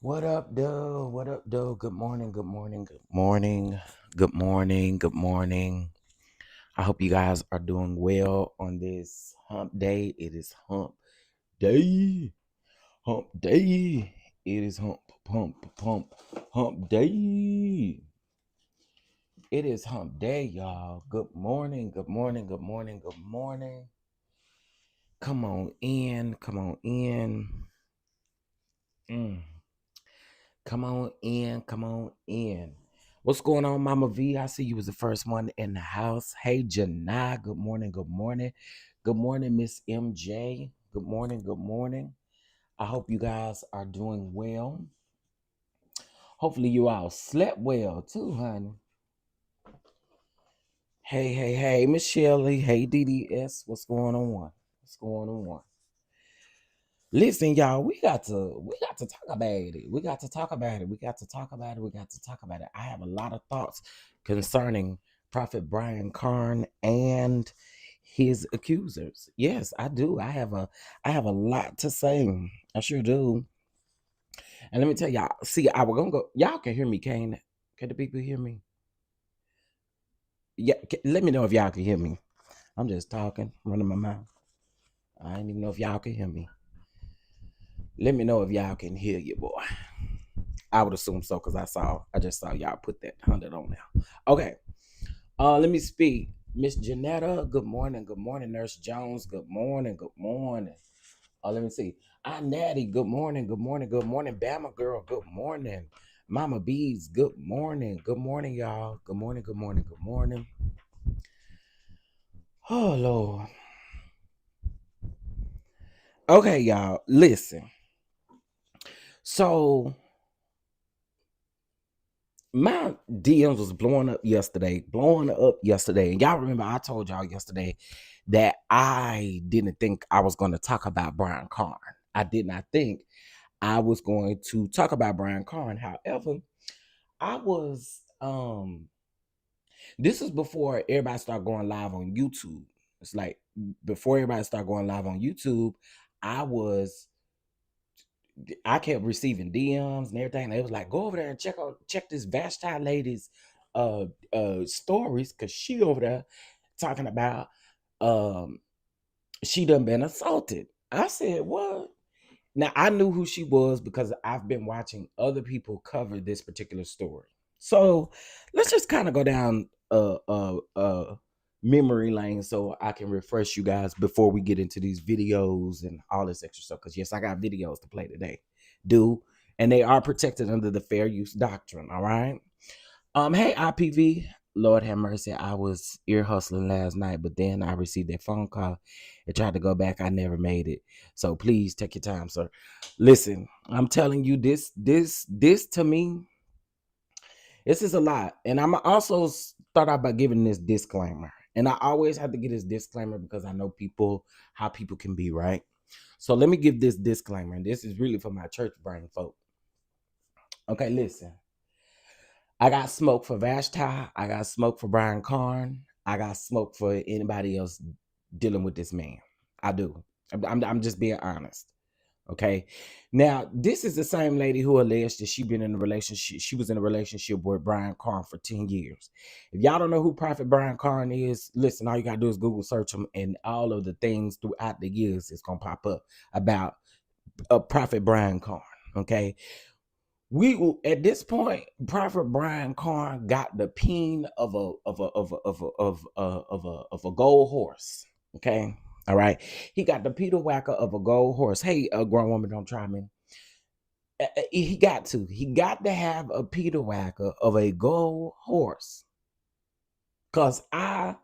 What up, though? What up, though? Good morning, good morning, good morning, good morning, good morning. I hope you guys are doing well on this hump day. It is hump day. Hump day. It is hump day. It is hump day, y'all. Good morning, good morning, good morning, good morning. Come on in, come on in. Mm. Come on in, come on in. What's going on, Mama V? I see you was the first one in the house. Hey, Janai, good morning, good morning. Good morning, Miss MJ. Good morning, good morning. I hope you guys are doing well. Hopefully you all slept well too, honey. Hey, Miss Shelley. Hey, DDS. What's going on? What's going on? Listen, y'all, we got to talk about it. We got to talk about it. We got to talk about it. We got to talk about it. I have a lot of thoughts concerning Prophet Brian Carn and his accusers. Yes, I do. I have a lot to say. I sure do. And let me tell y'all, see, I was gonna go. Y'all can hear me, can the people hear me? Yeah, let me know if y'all can hear me. I'm just talking, running my mouth. I didn't even know if y'all can hear me. Let me know if y'all can hear you, boy. I would assume so because I just saw y'all put that 100 on there. Okay. Let me speak. Miss Janetta, good morning. Good morning. Nurse Jones, good morning. Good morning. Let me see. Natty, good morning. Good morning. Good morning. Bama girl, good morning. Mama Bees, good morning. Good morning, y'all. Good morning. Good morning. Good morning. Oh Lord. Okay, y'all. Listen. So my DMs was blowing up yesterday. And y'all remember I told y'all yesterday that I didn't think I was going to talk about Brian Carn. I did not think I was going to talk about Brian Carn. However, I was this is before everybody started going live on YouTube. It's like before everybody started going live on YouTube, I was I kept receiving DMs and everything. They was like, go over there and check this Vasti lady's stories, cause she over there talking about um she done been assaulted. I said, what? Now I knew who she was because I've been watching other people cover this particular story. So let's just kind of go down memory lane so I can refresh you guys before we get into these videos and all this extra stuff. Because yes, I got videos to play today. And they are protected under the fair use doctrine. All right. Hey IPV, Lord have mercy. I was ear hustling last night, but then I received that phone call. I tried to go back. I never made it. So please take your time, sir. Listen, I'm telling you, this to me, this is a lot. And I'm also start out by giving this disclaimer. And I always have to get this disclaimer because I know how people can be, right? So let me give this disclaimer. And this is really for my church brain folk. Okay, listen. I got smoke for Vashti. I got smoke for Brian Carn. I got smoke for anybody else dealing with this man. I do. I'm just being honest. Okay. Now, this is the same lady who alleged that she been in a relationship. She was in a relationship with Brian Carn for 10 years. If y'all don't know who Prophet Brian Carn is, listen, all you gotta do is Google search him, and all of the things throughout the years is gonna pop up about Prophet Brian Carn. Okay. We will at this point, Prophet Brian Carn got the peen of a gold horse. Okay. All right. He got the Peter Whacker of a gold horse. Hey, a grown woman, don't try me. He got to. He got to have a Peter Whacker of a gold horse. Cause I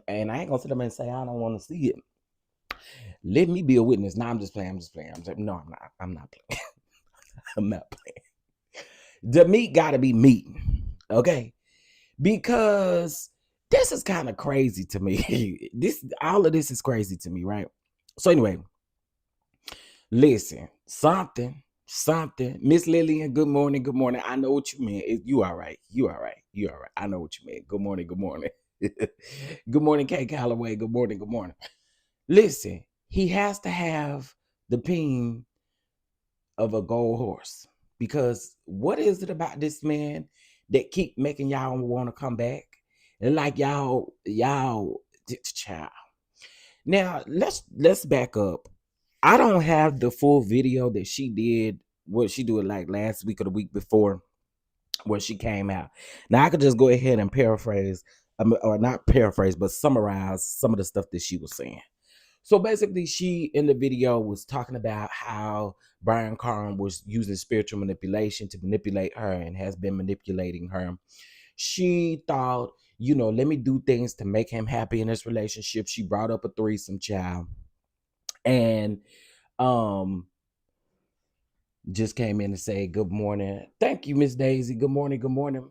ain't gonna sit up and say I don't want to see it. Let me be a witness. No, I'm just playing. No, I'm not. I'm not playing. I'm not playing. The meat gotta be meat. Okay. Because this is kind of crazy to me. All of this is crazy to me, right? So anyway, listen, something. Miss Lillian, good morning, good morning. I know what you meant. You all right. You all right. You all right. I know what you meant. Good morning, good morning. Good morning, Kay Calloway. Good morning, good morning. Listen, he has to have the peen of a gold horse. because what is it about this man that keep making y'all want to come back? And like y'all, child. Now let's back up. I don't have the full video that she did. What she did like last week or the week before, where she came out. Now I could just go ahead and paraphrase, or not paraphrase, but summarize some of the stuff that she was saying. So basically, she in the video was talking about how Brian Carn was using spiritual manipulation to manipulate her and has been manipulating her. She thought, let me do things to make him happy in this relationship. She brought up a threesome child, and um just came in to say good morning. Thank you, Miss Daisy. Good morning. Good morning.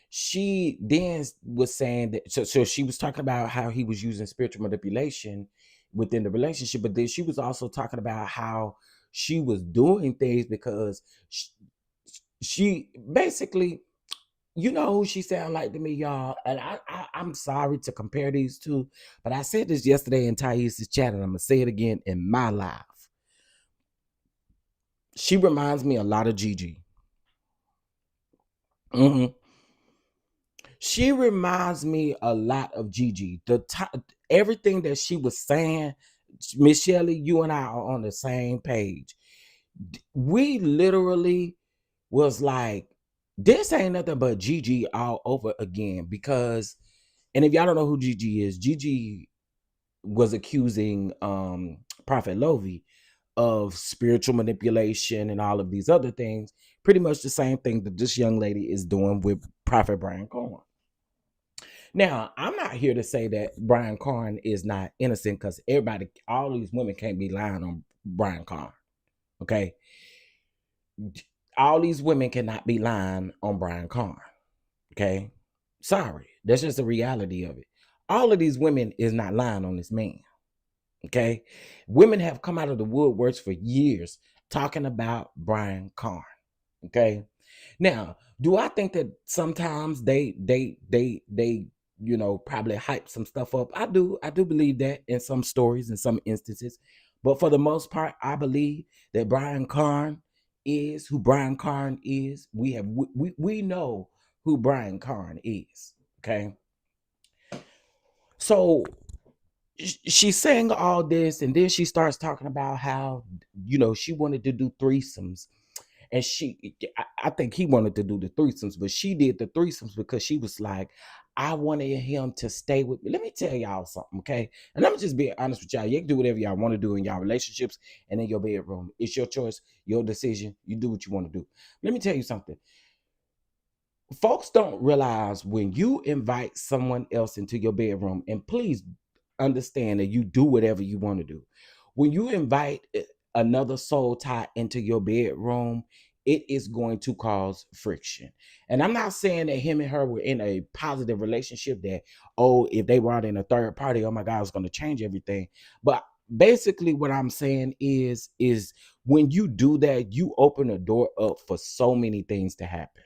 She then was saying that, so she was talking about how he was using spiritual manipulation within the relationship, but then she was also talking about how she was doing things because she basically, who she sound like to me, y'all. And I'm sorry to compare these two, but I said this yesterday in Thais' chat, and I'm gonna say it again in my life. She reminds me a lot of Gigi. Mm-hmm. She reminds me a lot of Gigi. Everything that she was saying, Miss Shelley, you and I are on the same page. We literally was like, this ain't nothing but Gigi all over again. Because, and if y'all don't know who Gigi is, Gigi was accusing Prophet Lovey of spiritual manipulation and all of these other things. Pretty much the same thing that this young lady is doing with Prophet Brian Corn. Now, I'm not here to say that Brian Carn is not innocent, because all these women can't be lying on Brian Carn. Okay. All these women cannot be lying on Brian Carn. Okay. Sorry. That's just the reality of it. All of these women is not lying on this man. Okay. Women have come out of the woodworks for years talking about Brian Carn. Okay. Now, do I think that sometimes they probably hype some stuff up? I do believe that in some stories, in some instances. But for the most part, I believe that Brian Carn is who Brian Carn is. We know who Brian Carn is. Okay. So she's saying all this, and then she starts talking about how she wanted to do threesomes. And I think he wanted to do the threesomes, but she did the threesomes because she was like, I wanted him to stay with me. Let me tell y'all something, okay? And let me just be honest with y'all. You can do whatever y'all want to do in y'all relationships and in your bedroom. It's your choice, your decision. You do what you want to do. Let me tell you something. Folks don't realize when you invite someone else into your bedroom, and please understand that you do whatever you want to do. When you invite another soul tie into your bedroom, it is going to cause friction. And I'm not saying that him and her were in a positive relationship, that, oh, if they brought in a third party, oh my God, it's going to change everything. But basically what I'm saying is when you do that, you open the door up for so many things to happen.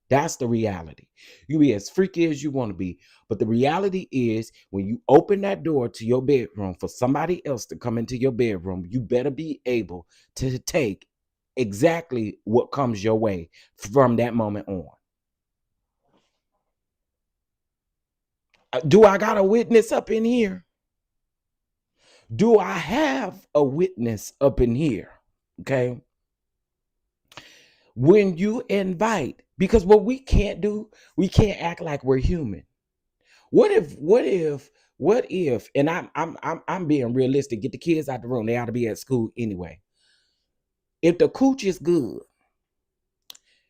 That's the reality. You be as freaky as you want to be. But the reality is, when you open that door to your bedroom for somebody else to come into your bedroom, you better be able to take exactly what comes your way from that moment on. Do I got a witness up in here? Do I have a witness up in here? Okay. When you invite, because what we can't do, we can't act like we're human. What if, and I'm being realistic, get the kids out the room. They ought to be at school anyway. If the cooch is good,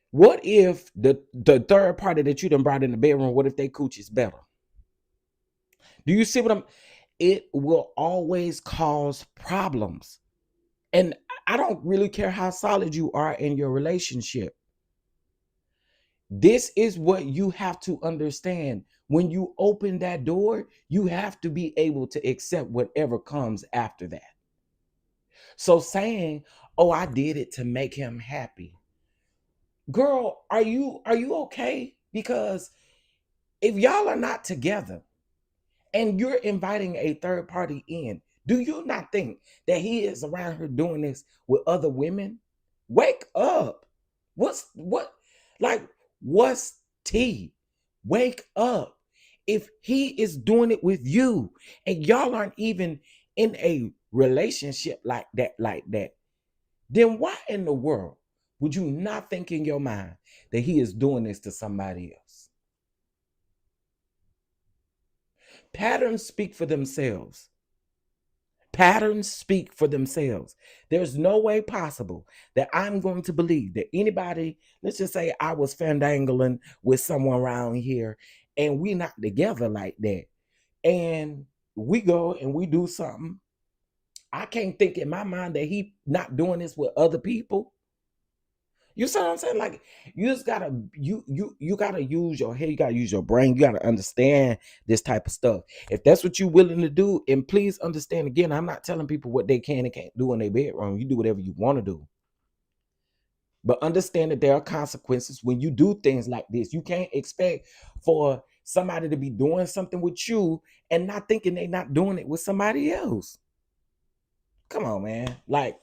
what if the third party that you done brought in the bedroom, what if they cooch is better? Do you see what I'm? It will always cause problems. And I don't really care how solid you are in your relationship. This is what you have to understand. When you open that door, you have to be able to accept whatever comes after that. So saying, "Oh, I did it to make him happy." Girl, are you okay? Because if y'all are not together and you're inviting a third party in, do you not think that he is around here doing this with other women? Wake up. What like what's tea? Wake up. If he is doing it with you and y'all aren't even in a relationship like that, then why in the world would you not think in your mind that he is doing this to somebody else? Patterns speak for themselves. Patterns speak for themselves. There's no way possible that I'm going to believe that anybody, let's just say I was fandangling with someone around here and we not together like that. And we go and we do something. I can't think in my mind that he not doing this with other people. You see what I'm saying? Like you just gotta you gotta use your head, you gotta use your brain, you gotta understand this type of stuff. If that's what you're willing to do, and please understand again, I'm not telling people what they can and can't do in their bedroom. You do whatever you want to do. But understand that there are consequences when you do things like this. You can't expect for somebody to be doing something with you and not thinking they're not doing it with somebody else. Come on, man. Like,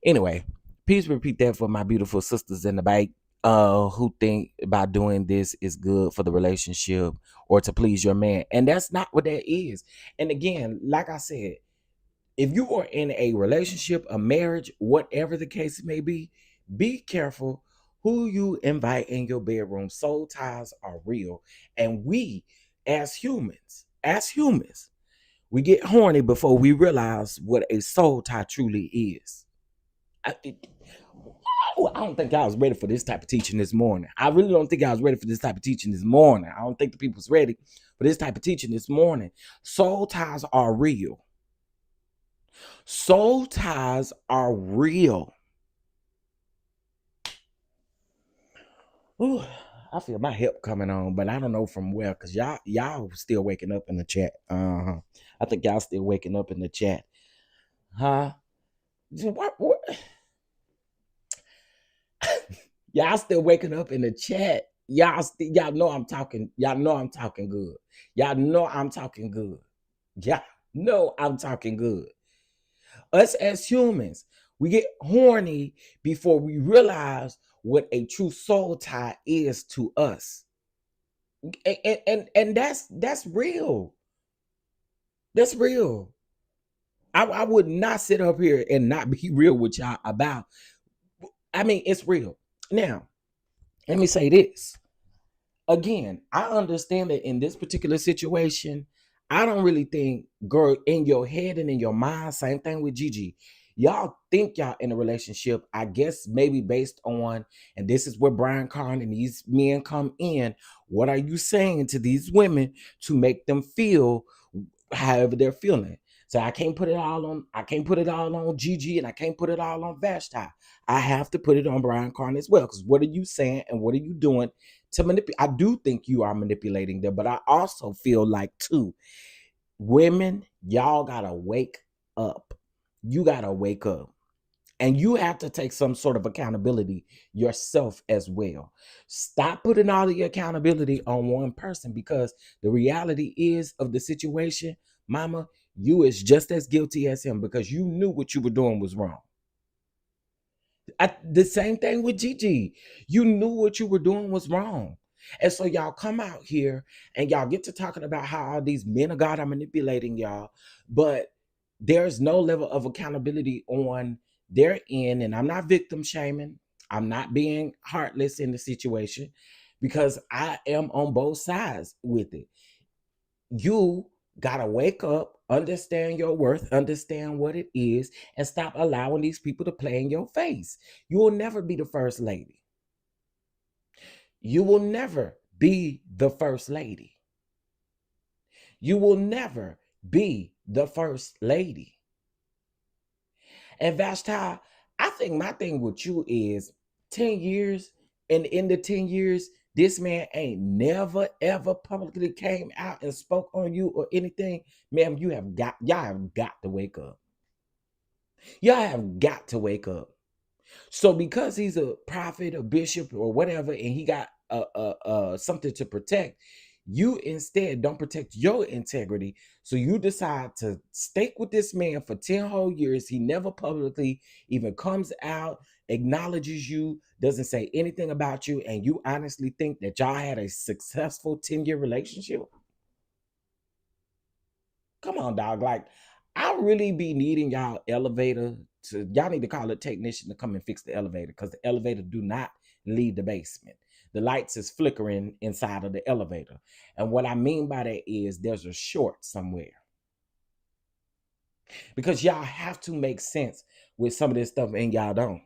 anyway, please repeat that for my beautiful sisters in the back who think by doing this is good for the relationship or to please your man. And that's not what that is. And again, like I said, if you are in a relationship, a marriage, whatever the case may be careful who you invite in your bedroom. Soul ties are real. And we, as humans, we get horny before we realize what a soul tie truly is. I don't think I was ready for this type of teaching this morning. I really don't think I was ready for this type of teaching this morning. I don't think the people's ready for this type of teaching this morning. Soul ties are real. Soul ties are real. Ooh, I feel my hip coming on, but I don't know from where, because y'all still waking up in the chat. I think y'all still waking up in the chat. Huh? What? Y'all still waking up in the chat. Y'all know I'm talking. Y'all know I'm talking good. Y'all know I'm talking good. Y'all know I'm talking good. Us as humans, we get horny before we realize what a true soul tie is to us. And that's real. That's real. I would not sit up here and not be real with y'all about. I mean, it's real. Now, let me say this. Again, I understand that in this particular situation, I don't really think, girl, in your head and in your mind, same thing with Gigi. Y'all think y'all in a relationship, I guess maybe based on, and this is where Brian Carn and these men come in. What are you saying to these women to make them feel however they're feeling? So I can't put it all on Gigi and I can't put it all on Vasti. I have to put it on Brian Carn as well. Because what are you saying and what are you doing to manipulate? I do think you are manipulating them, but I also feel like too, women, y'all gotta wake up. You gotta wake up. And you have to take some sort of accountability yourself as well. Stop putting all the accountability on one person, because the reality is of the situation, mama, you is just as guilty as him, because you knew what you were doing was wrong. The same thing with Gigi. You knew what you were doing was wrong. And so y'all come out here and y'all get to talking about how all these men of God are manipulating y'all, but there's no level of accountability on their end. And I'm not victim shaming. I'm not being heartless in the situation, because I am on both sides with it. You gotta wake up, understand your worth, understand what it is, and stop allowing these people to play in your face. You will never be the first lady. You will never be the first lady. You will never be the first lady. And Vashti, I think my thing with you is 10 years, and in the 10 years, this man ain't never ever publicly came out and spoke on you or anything. Ma'am, y'all have got to wake up. Y'all have got to wake up. So because he's a prophet, a bishop, or whatever, and he got something to protect, you instead don't protect your integrity. So you decide to stake with this man for 10 whole years. He never publicly even comes out acknowledges you, doesn't say anything about you, and you honestly think that y'all had a successful 10-year relationship? Come on, dog. Like, I really be needing y'all elevator to, y'all need to call a technician to come and fix the elevator, because the elevator do not leave the basement. The lights is flickering inside of the elevator. And what I mean by that is there's a short somewhere. Because y'all have to make sense with some of this stuff and y'all don't.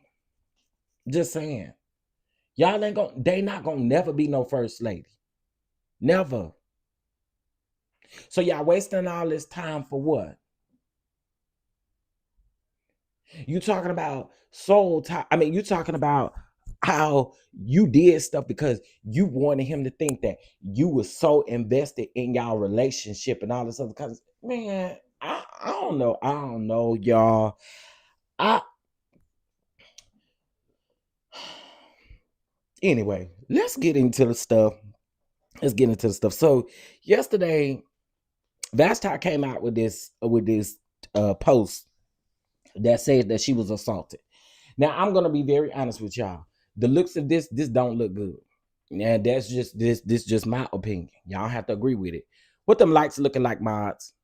Just saying. Y'all ain't gonna, they not gonna never be no first lady. Never. So y'all wasting all this time for what? You talking about soul time. I mean, you talking about how you did stuff because you wanted him to think that you were so invested in y'all relationship and all this other kind of, man, I don't know. I don't know, y'all. I Anyway, let's get into the stuff. Let's get into the stuff. So yesterday, Vasti came out with this post that said that she was assaulted. Now I'm gonna be very honest with y'all. The looks of this don't look good. And that's just this just my opinion. Y'all have to agree with it. What them likes looking like, mods?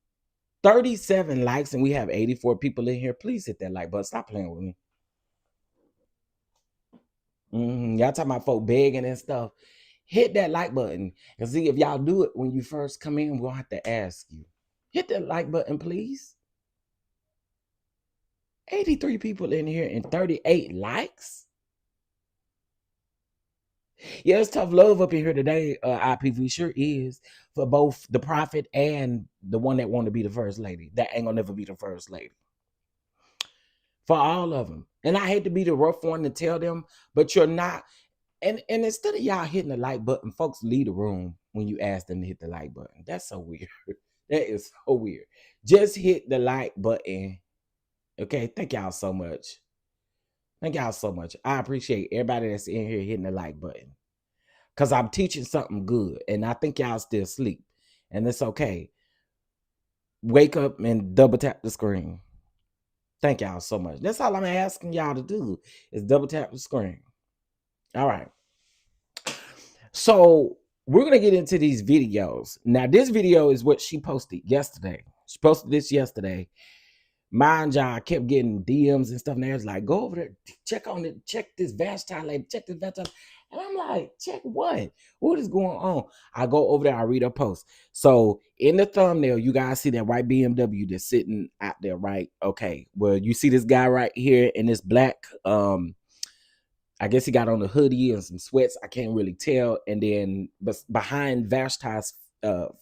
37 likes and we have 84 people in here. Please hit that like button. Stop playing with me. Y'all talking about folk begging and stuff. Hit that like button. And see, if y'all do it when you first come in, we'll have to ask you. Hit that like button, please. 83 people in here and 38 likes. Yeah, it's tough love up in here today, IPV. Sure is. For both the prophet and the one that want to be the first lady. That ain't gonna never be the first lady. For all of them. And I hate to be the rough one to tell them, but you're not. And instead of y'all hitting the like button, folks leave the room when you ask them to hit the like button. That's so weird. That is so weird. Just hit the like button. Okay, thank y'all so much. Thank y'all so much. I appreciate everybody that's in here hitting the like button. Because I'm teaching something good. And I think y'all still asleep. And it's okay. Wake up and double tap the screen. Thank y'all so much. That's all I'm asking y'all to do is double tap the screen. All right. So we're going to get into these videos. Now, this video is what she posted yesterday. She posted this yesterday. Mind y'all, I kept getting DMs and stuff. And there's like, go over there, check on it, check this Vasti lady, check this Vasti. And I'm like, check what? What is going on? I go over there, I read her post. So in the thumbnail, you guys see that white BMW that's sitting out there, right? Okay. Well, you see this guy right here in this black, I guess he got on a hoodie and some sweats. I can't really tell. And then behind Vasti's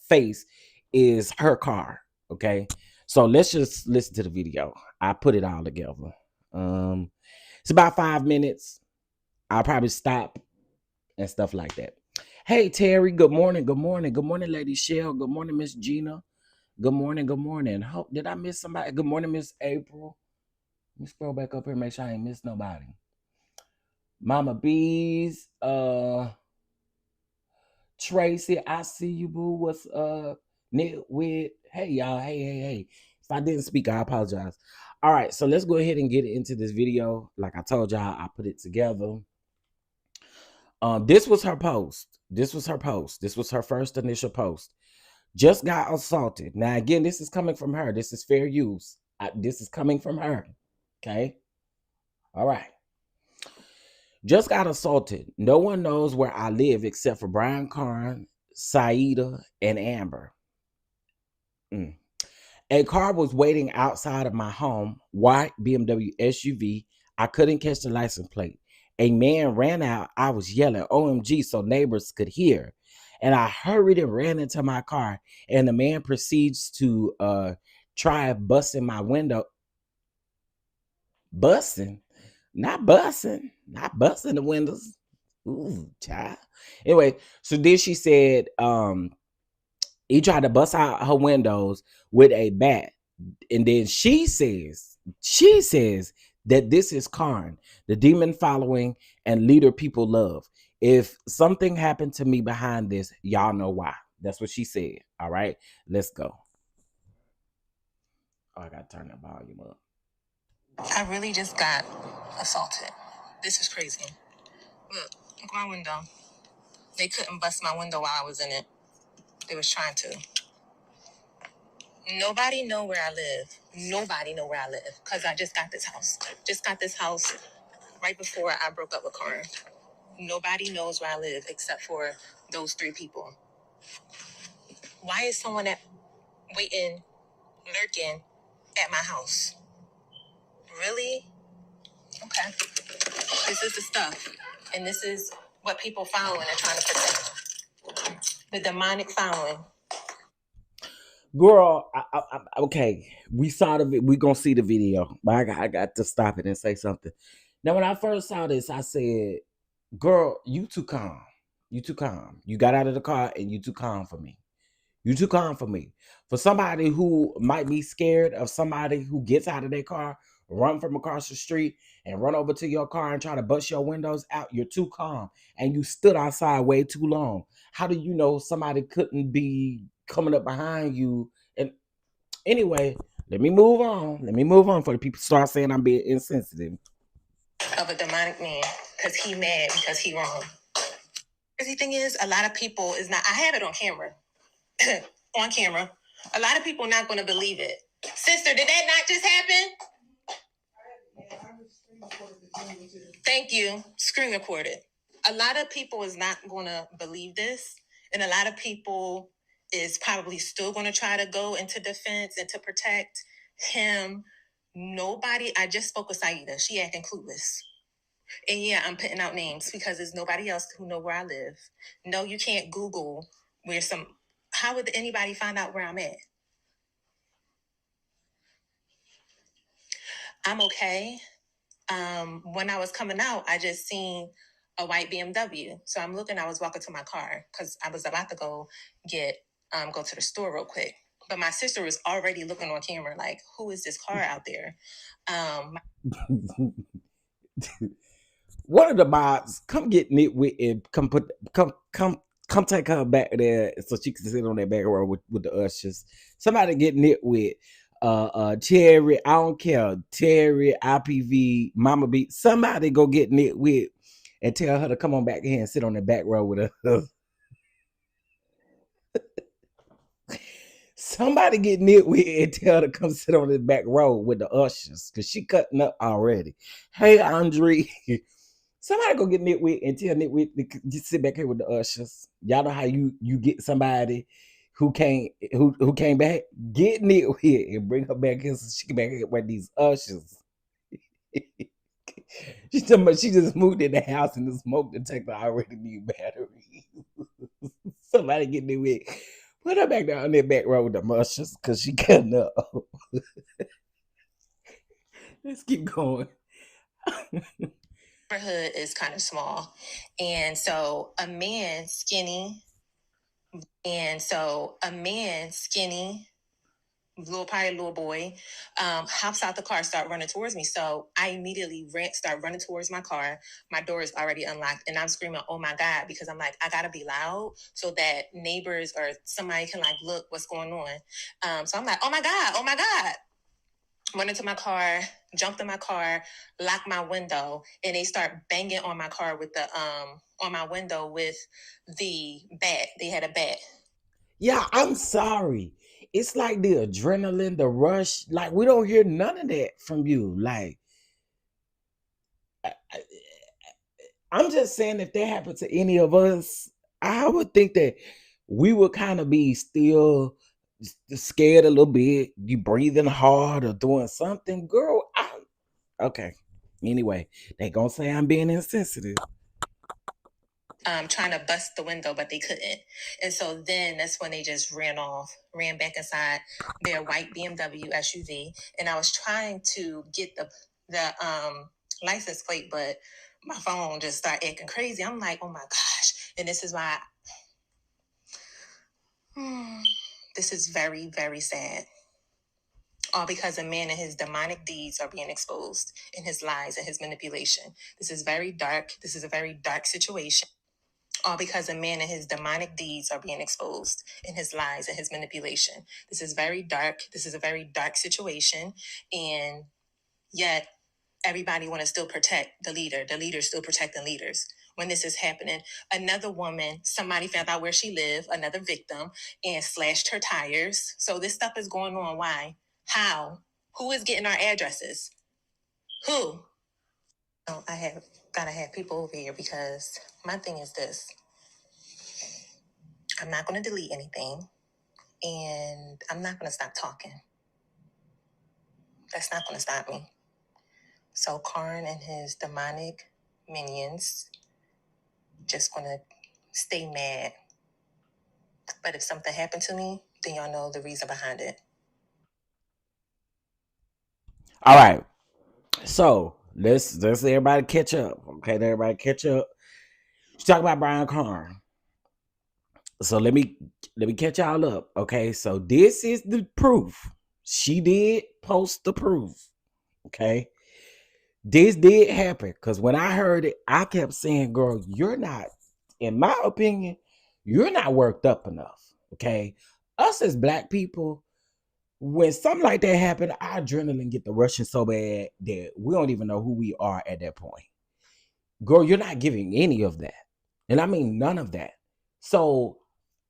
face is her car. Okay. So let's just listen to the video. I put it all together. It's about 5 minutes. I'll probably stop and stuff like that. Hey, Terry. Good morning. Good morning. Good morning, Lady Shell. Good morning, Miss Gina. Good morning. Good morning. Did I miss somebody? Good morning, Miss April. Let me scroll back up here and make sure I ain't missed nobody. Mama Bees, Tracy, I see you, boo. What's Nitwit? Hey, y'all. Hey. If I didn't speak, I apologize. All right, so let's go ahead and get into this video. Like I told y'all, I put it together. This was her post. This was her first initial post. Just got assaulted. Now, again, this is coming from her. This is fair use. This is coming from her. Okay. All right. Just got assaulted. No one knows where I live except for Brian Carn, Saida, and Amber. A car was waiting outside of my home, white BMW SUV. I couldn't catch the license plate. A man ran out. I was yelling, OMG, so neighbors could hear. And I hurried and ran into my car. And the man proceeds to try busting my window. Busting? Not busting the windows. Ooh, child. Anyway, so then she said he tried to bust out her windows with a bat. And then she says that this is Carn, the demon following and leader people love. If something happened to me behind this, y'all know why. That's what she said. All right, let's go. Oh, I gotta turn that volume up. I really just got assaulted. This is crazy. Look my window. They couldn't bust my window while I was in it. They was trying to. Nobody know where I live. Nobody know where I live. Because I just got this house. Just got this house right before I broke up with Carn. Nobody knows where I live except for those 3 people. Why is someone waiting, lurking at my house? Really? Okay. This is the stuff. And this is what people following and trying to protect. The demonic following. Girl, okay, we saw the we gonna see the video, but I got to stop it and say something. Now, when I first saw this, I said, "Girl, you too calm. You too calm. You got out of the car and you too calm for me. You too calm for me. For somebody who might be scared of somebody who gets out of their car, run from across the street, and run over to your car and try to bust your windows out, you're too calm. And you stood outside way too long. How do you know somebody couldn't be coming up behind you? And anyway, let me move on. Let me move on before the people start saying I'm being insensitive. Of a demonic man because he mad because he wrong. Crazy thing is, a lot of people is not. I have it on camera. On camera. A lot of people not going to believe it. Sister, did that not just happen? Thank you. Screen recorded. A lot of people is not going to believe this, and a lot of people is probably still going to try to go into defense and to protect him. Nobody. I just spoke with Saida. She acting clueless. And yeah, I'm putting out names because there's nobody else who know where I live. No, you can't Google where some. How would anybody find out where I'm at? I'm okay. When I was coming out, I just seen a white BMW. So I'm looking. I was walking to my car because I was about to go to the store real quick. But my sister was already looking on camera, like, who is this car out there? One of the mods come get Nitwit and come take her back there so she can sit on that back row with the ushers. Somebody get Nitwit, Terry, I don't care, Terry, IPV, Mama B. Somebody go get Nitwit and tell her to come on back here and sit on the back row with us. Somebody get Nitwit and tell her to come sit on the back row with the ushers because she cutting up already. Hey, Andre. Somebody go get Nitwit and tell Nitwit to just sit back here with the ushers. Y'all know how you get somebody who came back. Get Nitwit and bring her back here so she can back here with these ushers. She talking about she just moved in the house and the smoke detector already need battery. Somebody get Nitwit. Put her back down on that back row with the ushers because she cutting up. Let's keep going. Neighborhood is kind of small, and so a man skinny, little boy, hops out the car, start running towards me. So I immediately start running towards my car. My door is already unlocked, and I'm screaming, "Oh my God!" Because I'm like, I gotta be loud so that neighbors or somebody can like look what's going on. So I'm like, "Oh my God! Oh my God!" Went into my car, jumped in my car, locked my window, and they start banging on my car with the on my window with the bat. They had a bat. Yeah, I'm sorry. It's like the adrenaline, the rush. Like we don't hear none of that from you. Like I'm just saying, if that happened to any of us, I would think that we would kind of be still scared a little bit. You breathing hard or doing something, girl. Okay. Anyway, they gonna say I'm being insensitive. Trying to bust the window, but they couldn't. And so then that's when they just ran back inside their white BMW SUV. And I was trying to get the license plate, but my phone just started acting crazy. I'm like, oh my gosh. And this is why this is very, very sad. All because a man and his demonic deeds are being exposed in his lies and his manipulation. This is very dark. This is a very dark situation. All because a man and his demonic deeds are being exposed in his lies and his manipulation. This is very dark. This is a very dark situation. And yet, everybody want to still protect the leader. The leader's still protecting leaders. When this is happening, another woman, somebody found out where she lived, another victim, and slashed her tires. So this stuff is going on. Why? How? Who is getting our addresses? Who? Oh, I have gotta have people over here because my thing is this. I'm not gonna delete anything and I'm not gonna stop talking. That's not gonna stop me. So Carn and his demonic minions just gonna stay mad. But if something happened to me, then y'all know the reason behind it. All right. So let's everybody catch up. Okay, everybody catch up. Let's talk about Brian Carn. So let me catch y'all up. Okay, so this is the proof. She did post the proof. Okay. This did happen. Because when I heard it, I kept saying, girl, you're not, in my opinion, you're not worked up enough. Okay. Us as black people, when something like that happen, our adrenaline get the rushing so bad that we don't even know who we are at that point. Girl, you're not giving any of that. And I mean none of that. So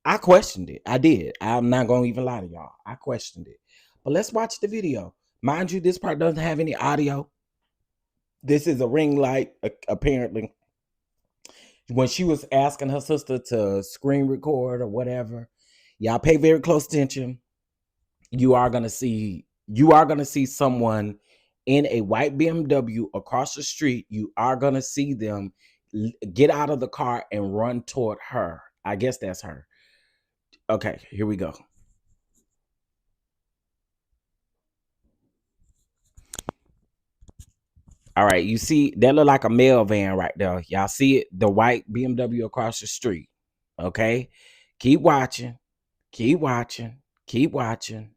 I questioned it. I did. I'm not gonna even lie to y'all. I questioned it. But let's watch the video. Mind you, this part doesn't have any audio. This is a ring light, apparently. When she was asking her sister to screen record or whatever, y'all pay very close attention. You are gonna see someone in a white BMW across the street. You are gonna see them get out of the car and run toward her. I guess that's her. Okay, here we go. All right, you see that look like a mail van right there. Y'all see it? The white BMW across the street. Okay, keep watching, keep watching, keep watching.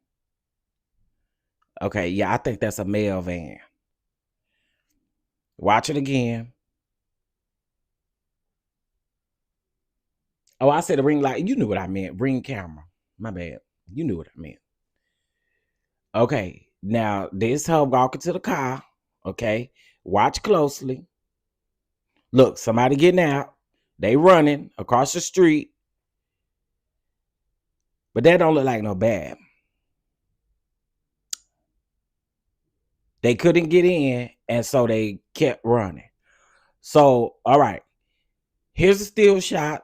Okay, yeah, I think that's a mail van. Watch it again. Oh, I said a ring light. You knew what I meant. Ring camera. My bad. You knew what I meant. Okay, now this her walking to the car. Okay, watch closely. Look, somebody getting out. They running across the street. But that don't look like no bad. They couldn't get in, and so they kept running. So, all right. Here's a still shot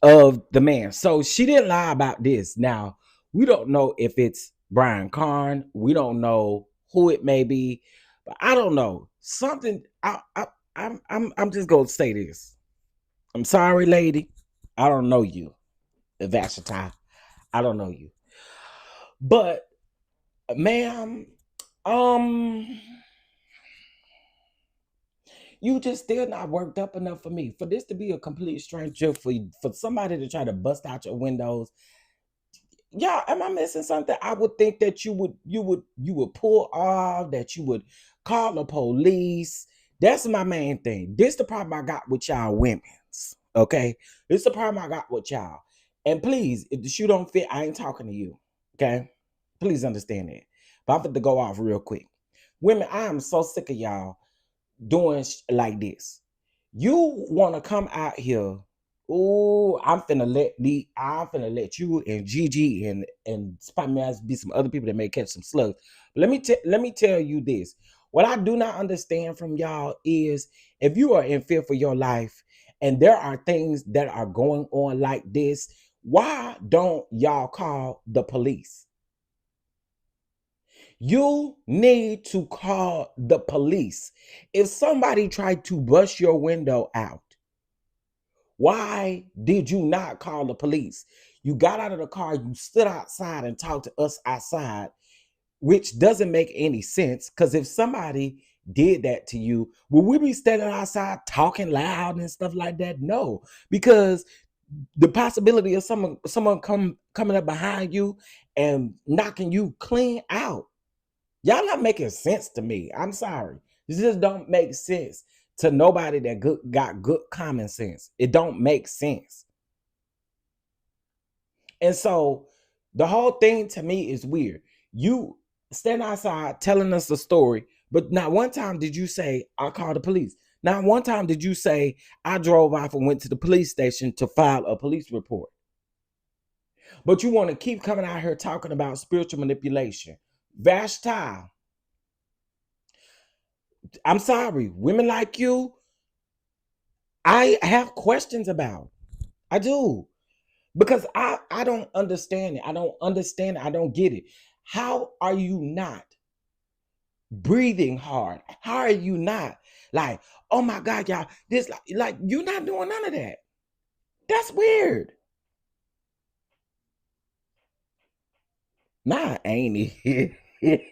of the man. So she didn't lie about this. Now, we don't know if it's Brian Carn. We don't know who it may be, but I don't know. Something I'm just gonna say this. I'm sorry, lady. I don't know you. Vashti. I don't know you. But ma'am, um you just still not worked up enough for me. For this to be a complete stranger, for somebody to try to bust out your windows. Yeah, am I missing something? I would think that you would pull off, that you would call the police. That's my main thing. This the problem I got with y'all women's. Okay, this the problem I got with y'all. And please, if the shoe don't fit, I ain't talking to you. Okay, please understand that. But I'm going to go off real quick. Women, I am so sick of y'all doing like this. You want to come out here. Oh, I'm finna let you and Gigi and probably be some other people that may catch some slugs. But let me tell you this. What I do not understand from y'all is if you are in fear for your life and there are things that are going on like this, why don't y'all call the police? You need to call the police. If somebody tried to bust your window out, why did you not call the police? You got out of the car, you stood outside and talked to us outside, which doesn't make any sense. Because if somebody did that to you, will we be standing outside talking loud and stuff like that? No, because the possibility of someone coming up behind you and knocking you clean out. Y'all not making sense to me. I'm sorry. This just don't make sense to nobody that got good common sense. It don't make sense. And so the whole thing to me is weird. You stand outside telling us a story, But not one time did you say, I called the police. Not one time did you say, I drove off and went to the police station to file a police report. But you want to keep coming out here talking about spiritual manipulation. Vashti, I'm sorry, women like you, I have questions about. I do. Because I don't understand it. I don't understand it. I don't get it. How are you not breathing hard? How are you not like, oh my God, y'all, this like you're not doing none of that. That's weird. Nah, ain't it?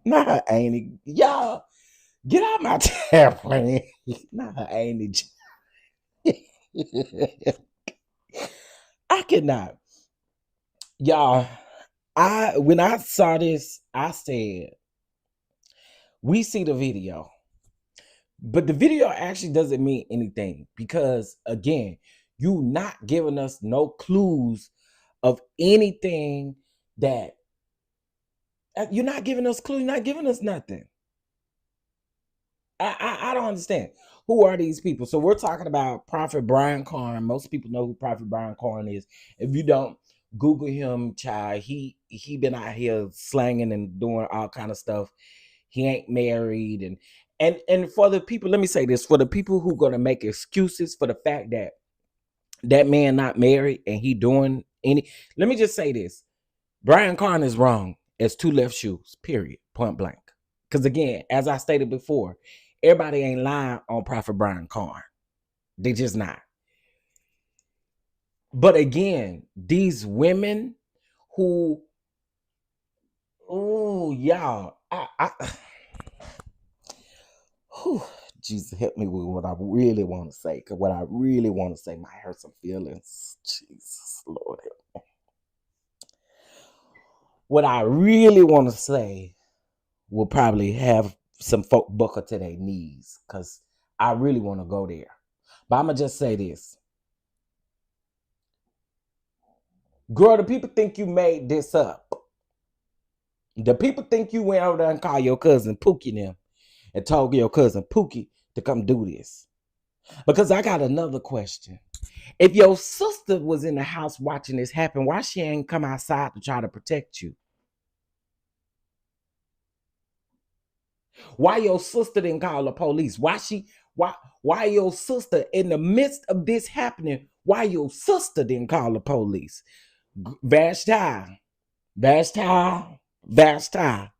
Nah, ain't it? Y'all, get out my airplane. Nah, ain't it? I cannot. Y'all, when I saw this, I said, we see the video. But the video actually doesn't mean anything because again, you not giving us no clues of anything that you're not giving us clues, you're not giving us nothing. I don't understand. Who are these people? So we're talking about Prophet Brian Carn. Most people know who Prophet Brian Carn is. If you don't, Google him, child. He been out here slanging and doing all kind of stuff. He ain't married, and for the people, let me say this: for the people who gonna make excuses for the fact that that man not married and he doing any, let me just say this: Brian Carn is wrong as two left shoes. Period. Point blank. Because again, as I stated before, everybody ain't lying on Prophet Brian Carn. They just not. But again, these women who, oh y'all, whew, Jesus help me with what I really want to say. Because what I really want to say might hurt some feelings. Jesus, Lord help me. What I really want to say will probably have some folk buckle to their knees. Because I really want to go there. But I'm going to just say this. Girl, the people think you made this up. The people think you went over there and called your cousin Pookie them and told your cousin Pookie to come do this. Because I got another question. If your sister was in the house watching this happen, why she ain't come outside to try to protect you? Why your sister didn't call the police? Why your sister in the midst of this happening? Why your sister didn't call the police? Vashti, Vashti, Vashti.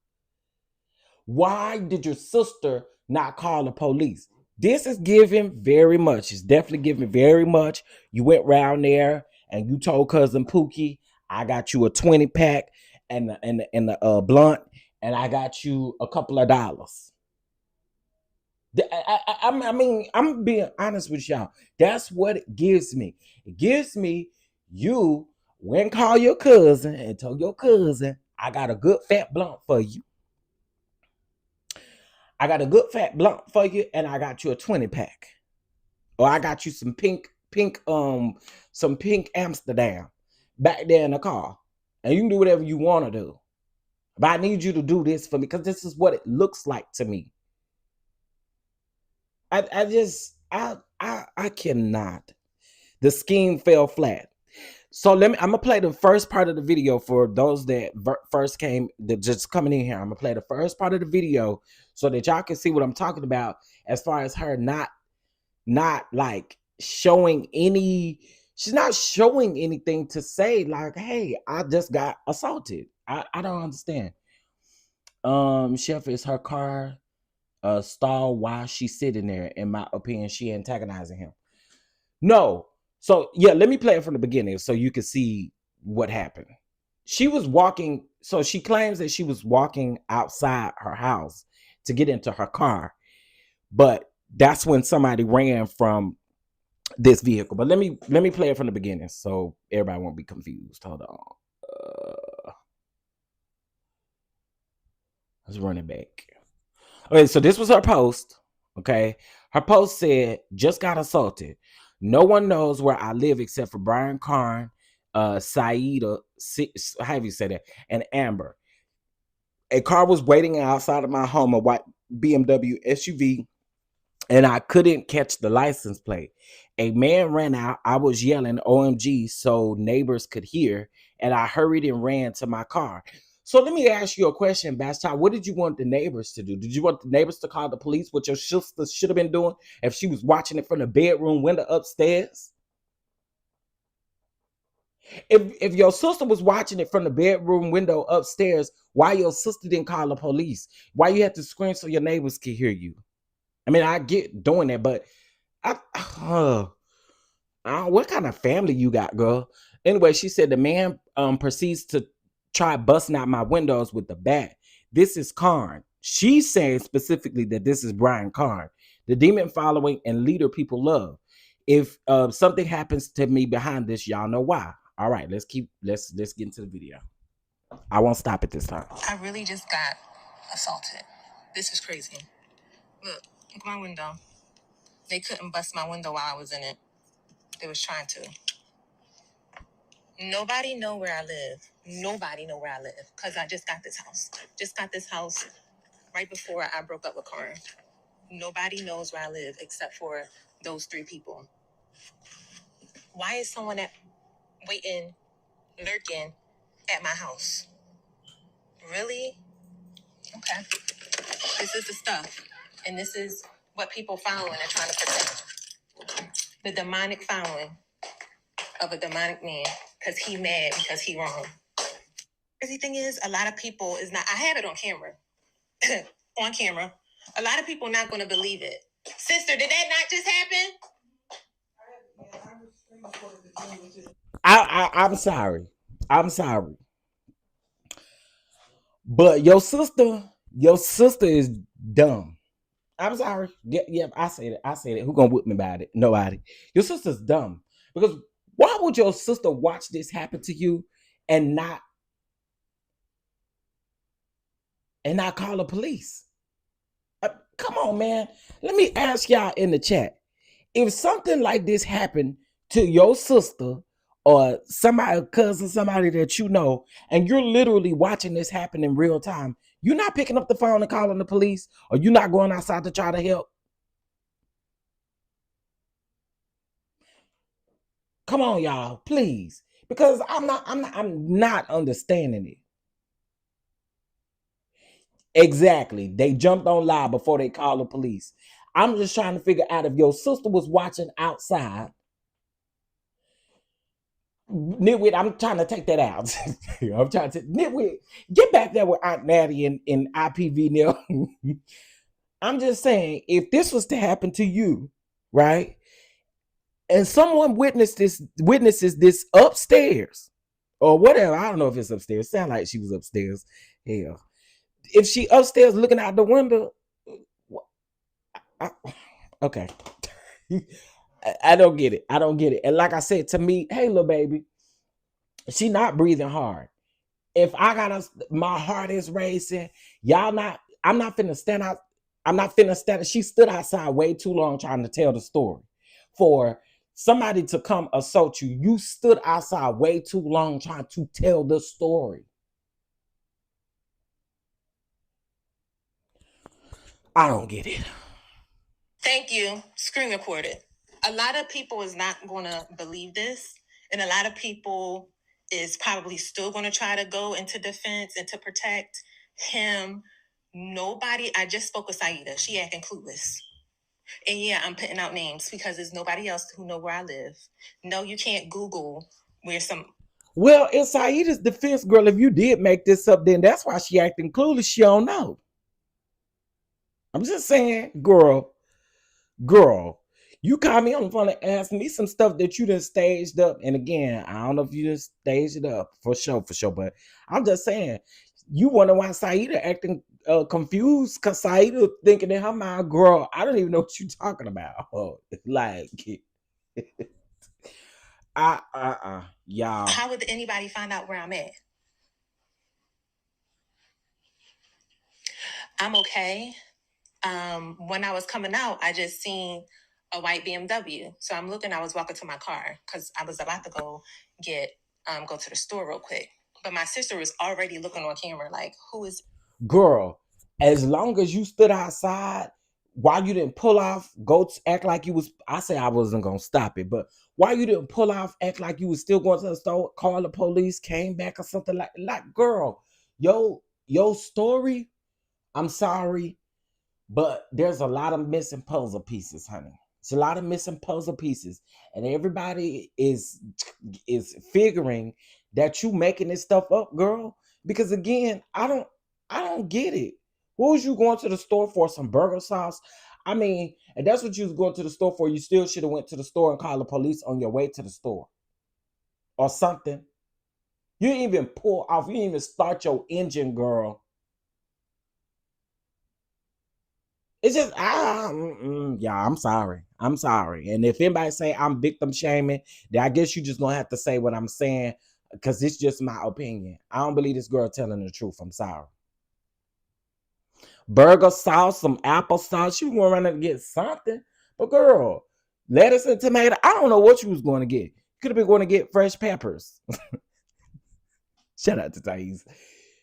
Why did your sister not call the police? This is giving very much. It's definitely giving very much. You went round there and you told cousin Pookie, I got you a 20 pack and the blunt, and I got you a couple of dollars. I mean, I'm being honest with y'all. That's what it gives me. It gives me you went and call your cousin and told your cousin, I got a good fat blunt for you. I got a good fat blunt for you, and I got you a 20 pack. Or I got you some pink Amsterdam back there in the car. And you can do whatever you want to do. But I need you to do this for me because this is what it looks like to me. I cannot. The scheme fell flat. So I'm gonna play the first part of the video for those that first came, that just coming in here. I'm gonna play the first part of the video so that y'all can see what I'm talking about as far as her not like showing any, she's not showing anything to say like, hey, I just got assaulted. I don't understand. Chef, is her car stall while she's sitting there? In my opinion, she antagonizing him. No. So yeah, let me play it from the beginning so you can see what happened. She was walking, so she claims that she was walking outside her house to get into her car, but that's when somebody ran from this vehicle. But let me play it from the beginning so everybody won't be confused. Hold on. Let's run it back. Okay, so this was her post. Okay, her post said, "Just got assaulted. No one knows where I live except for Brian Carn, Saida, however you say that, and Amber. A car was waiting outside of my home, a white BMW SUV, and I couldn't catch the license plate. A man ran out. I was yelling OMG so neighbors could hear, and I hurried and ran to my car. So let me ask you a question, Basti. What did you want the neighbors to do? Did you want the neighbors to call the police? What your sister should have been doing if she was watching it from the bedroom window upstairs? If your sister was watching it from the bedroom window upstairs, why your sister didn't call the police? Why you had to scream so your neighbors could hear you? I mean, I get doing that, but I, what kind of family you got, girl? Anyway, she said the man proceeds to try busting out my windows with the bat. This is Carn. She's saying specifically that this is Brian Carn, the demon following and leader people love. If something happens to me behind this, y'all know why. All right, let's get into the video. I won't stop it this time. I really just got assaulted. This is crazy. Look at my window. They couldn't bust my window while I was in it. They was trying to. Nobody know where I live. Nobody know where I live because I just got this house. Just got this house right before I broke up with Carn. Nobody knows where I live except for those three people. Why is someone waiting, lurking at my house? Really? Okay. This is the stuff. And this is what people following are trying to protect. The demonic following of a demonic man because he mad because he wrong. Crazy thing is, a lot of people is not. I have it on camera. On camera. A lot of people not going to believe it. Sister, did that not just happen? I'm sorry. I'm sorry. But your sister is dumb. I'm sorry. Yeah, I said it. I said it. Who gonna whip me about it? Nobody. Your sister's dumb. Because why would your sister watch this happen to you and not call the police? Come on, man. Let me ask y'all in the chat. If something like this happened to your sister or somebody, a cousin, somebody that you know, and you're literally watching this happen in real time, you're not picking up the phone and calling the police, or you're not going outside to try to help. Come on, y'all, please. Because I'm not understanding it. Exactly. They jumped on live before they called the police. I'm just trying to figure out if your sister was watching outside. Nitwit, I'm trying to take that out. I'm trying to Nitwit, get back there with Aunt Natty and IPV Neil. I'm just saying, if this was to happen to you, right? And someone witnesses this upstairs or whatever. I don't know if it's upstairs. Sound like she was upstairs. Hell. If she upstairs looking out the window, okay. I don't get it. I don't get it. And like I said, to me, hey, little baby, she not breathing hard. If I got my heart is racing, I'm not finna stand out. I'm not finna stand. She stood outside way too long trying to tell the story. For somebody to come assault you, you stood outside way too long trying to tell the story. I don't get it. Thank you. Screen recorded. A lot of people is not going to believe this. And a lot of people is probably still going to try to go into defense and to protect him. Nobody, I just spoke with Saida. She acting clueless. And yeah, I'm putting out names because there's nobody else who know where I live. No, you can't Google where some. Well, in Saida's defense, girl, if you did make this up, then that's why she acting clueless. She don't know. I'm just saying, girl, you called me on the phone and asked me some stuff that you done staged up. And again, I don't know if you just staged it up for sure, but I'm just saying, you wonder why Saida acting confused because Saida thinking in her mind, girl, I don't even know what you're talking about. Like, y'all. How would anybody find out where I'm at? I'm okay. When I was coming out, I just seen a white BMW. So I'm looking, I was walking to my car because I was about to go to the store real quick. But my sister was already looking on camera like, who is. Girl, as long as you stood outside, why you didn't pull off, go act like you was, I say I wasn't gonna stop it, but why you didn't pull off, act like you was still going to the store, call the police, came back or something like girl, your story, I'm sorry, but there's a lot of missing puzzle pieces, honey. It's a lot of missing puzzle pieces, and everybody is figuring that you making this stuff up, girl. Because again, I don't get it. What was you going to the store for? Some burger sauce? I mean, and that's what you was going to the store for. You still should have went to the store and called the police on your way to the store or something. You didn't even pull off. You didn't even start your engine, girl. It's just yeah. I'm sorry. I'm sorry. And if anybody say I'm victim shaming, then I guess you just gonna have to say what I'm saying because it's just my opinion. I don't believe this girl telling the truth. I'm sorry. Burger sauce, some applesauce. You want to run and get something, but girl, lettuce and tomato. I don't know what you was going to get. You could have been going to get fresh peppers. Shout out to Thais.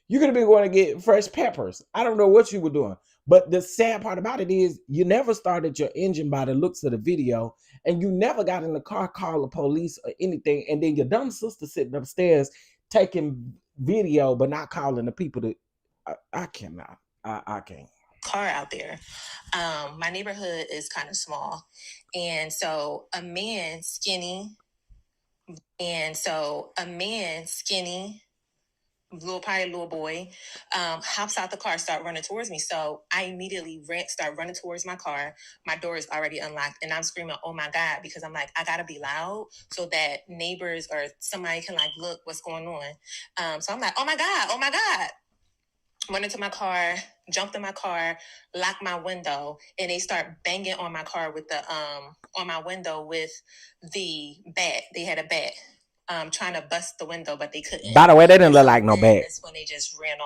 You could have been going to get fresh peppers. I don't know what you were doing. But the sad part about it is you never started your engine by the looks of the video, and you never got in the car, call the police or anything. And then your dumb sister sitting upstairs taking video, but not calling the people that I cannot. I can't. Car out there. My neighborhood is kind of small. And so a man skinny, probably little boy, hops out the car, start running towards me. So I immediately start running towards my car. My door is already unlocked, and I'm screaming, "Oh my God!" Because I'm like, I gotta be loud so that neighbors or somebody can like look what's going on. So I'm like, "Oh my God! Oh my God!" Went into my car, jumped in my car, locked my window, and they start banging on my car with the on my window with the bat. They had a bat. Trying to bust the window, but they couldn't. By the way, they didn't look like no then bad. that's when they just ran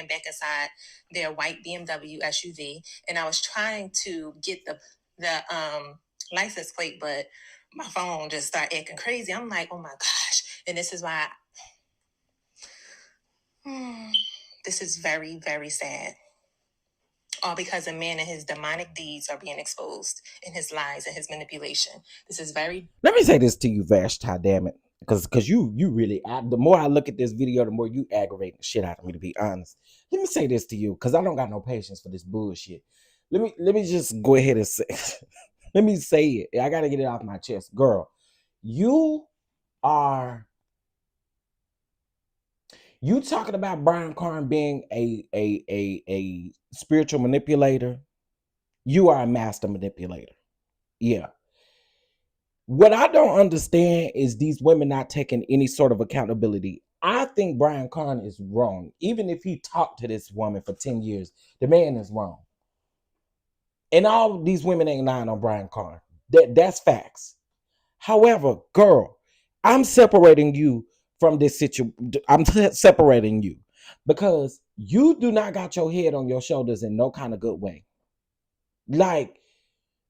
back inside their white BMW SUV, and I was trying to get the license plate, but my phone just started acting crazy. I'm like, oh my gosh, and this is why. This is very, very sad. All because a man and his demonic deeds are being exposed in his lies and his manipulation. This is very. Let me say this to you, Vashti, damn it. Because you really, the more I look at this video, the more you aggravate the shit out of me, to be honest. Let me say this to you, because I don't got no patience for this bullshit. Let me just go ahead and say, let me say it. I gotta get it off my chest. Girl, you talking about Brian Carn being a spiritual manipulator. You are a master manipulator. Yeah. What I don't understand is these women not taking any sort of accountability. I think Brian Carn is wrong. Even if he talked to this woman for 10 years, the man is wrong. And all these women ain't lying on Brian Carn. That's facts. However, girl, I'm separating you from this situation. I'm separating you because you do not got your head on your shoulders in no kind of good way. Like,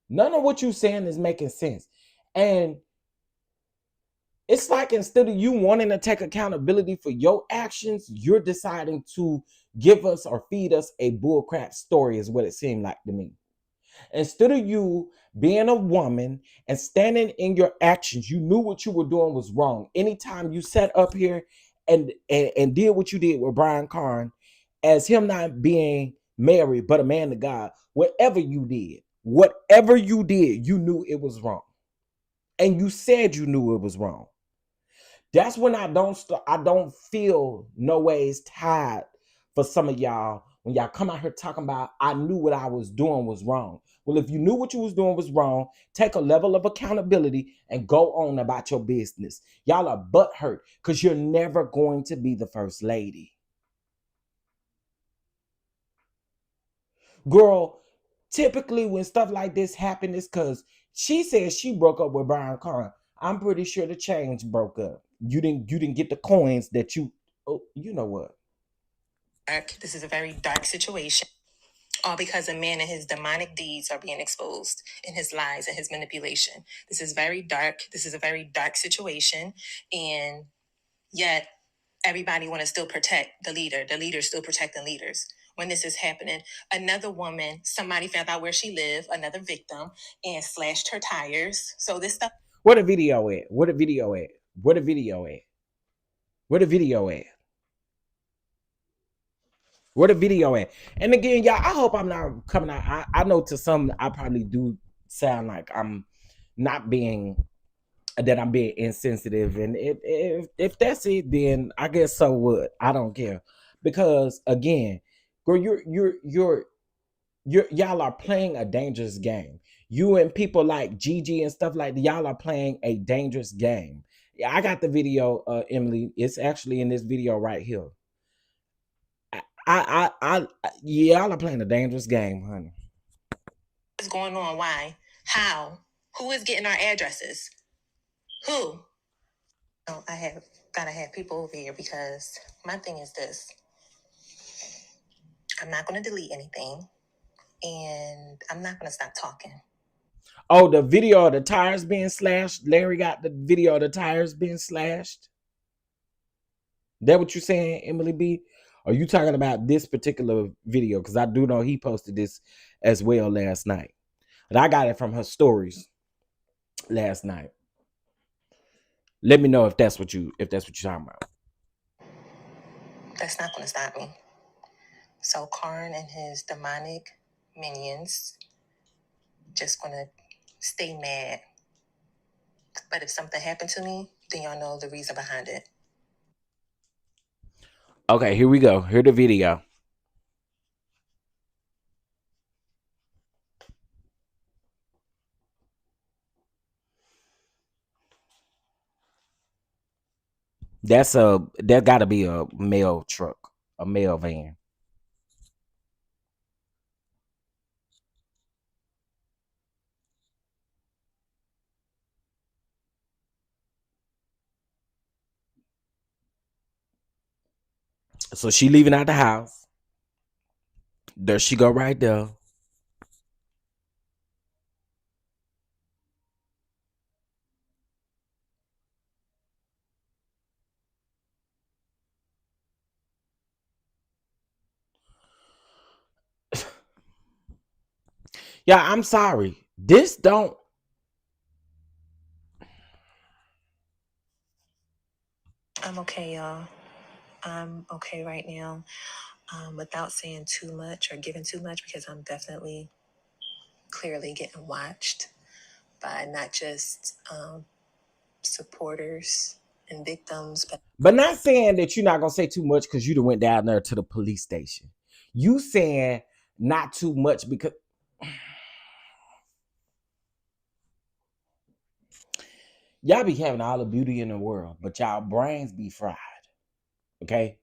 none of what you're saying is making sense. And it's like instead of you wanting to take accountability for your actions, you're deciding to give us or feed us a bullcrap story, is what it seemed like to me. Instead of you being a woman and standing in your actions, you knew what you were doing was wrong. Anytime you sat up here and did what you did with Brian Carn, as him not being married but a man of God, whatever you did, you knew it was wrong. And you said you knew it was wrong. That's when I don't feel no ways tired for some of y'all when y'all come out here talking about I knew what I was doing was wrong. Well, if you knew what you was doing was wrong, take a level of accountability and go on about your business. Y'all are butthurt because you're never going to be the first lady. Girl, typically when stuff like this happen, it's because she says she broke up with Brian Carn. I'm pretty sure the change broke up. You didn't get the coins that you. Oh, you know what? This is a very dark situation. All because a man and his demonic deeds are being exposed in his lies and his manipulation. This is very dark. This is a very dark situation. And yet everybody want to still protect the leader. The leader's still protecting leaders. When this is happening, another woman, somebody found out where she lived, another victim, and slashed her tires. So this stuff. Where the video at? Where the video at? Where the video at? Where the video at? Where the video at? And again, y'all, I hope I'm not coming out. I know to some I probably do sound like I'm not being that I'm being insensitive. And if that's it, then I guess so what? I don't care. Because again, girl, y'all are playing a dangerous game. You and people like Gigi and stuff like that, y'all are playing a dangerous game. Yeah, I got the video, Emily. It's actually in this video right here. Y'all are playing a dangerous game, honey. What's going on? Why? How? Who is getting our addresses? Who? No, gotta have people over here because my thing is this. I'm not gonna delete anything, and I'm not gonna stop talking. Oh, the video of the tires being slashed. Larry got the video of the tires being slashed. That what you saying, Emily B? Are you talking about this particular video? Because I do know he posted this as well last night. But I got it from her stories last night. Let me know if that's what you're talking about. That's not gonna stop me. So Carn and his demonic minions just gonna stay mad. But if something happened to me, then y'all know the reason behind it. Okay, here we go. Here's the video. That gotta be a mail truck, a mail van. So she leaving out the house. There she go right there. Yeah, I'm sorry. This don't. I'm okay, y'all. I'm okay right now. Without saying too much or giving too much, because I'm definitely clearly getting watched by not just supporters and victims, But not saying that you're not gonna say too much because you done went down there to the police station. You saying not too much because y'all be having all the beauty in the world, but y'all brains be fried. Okay?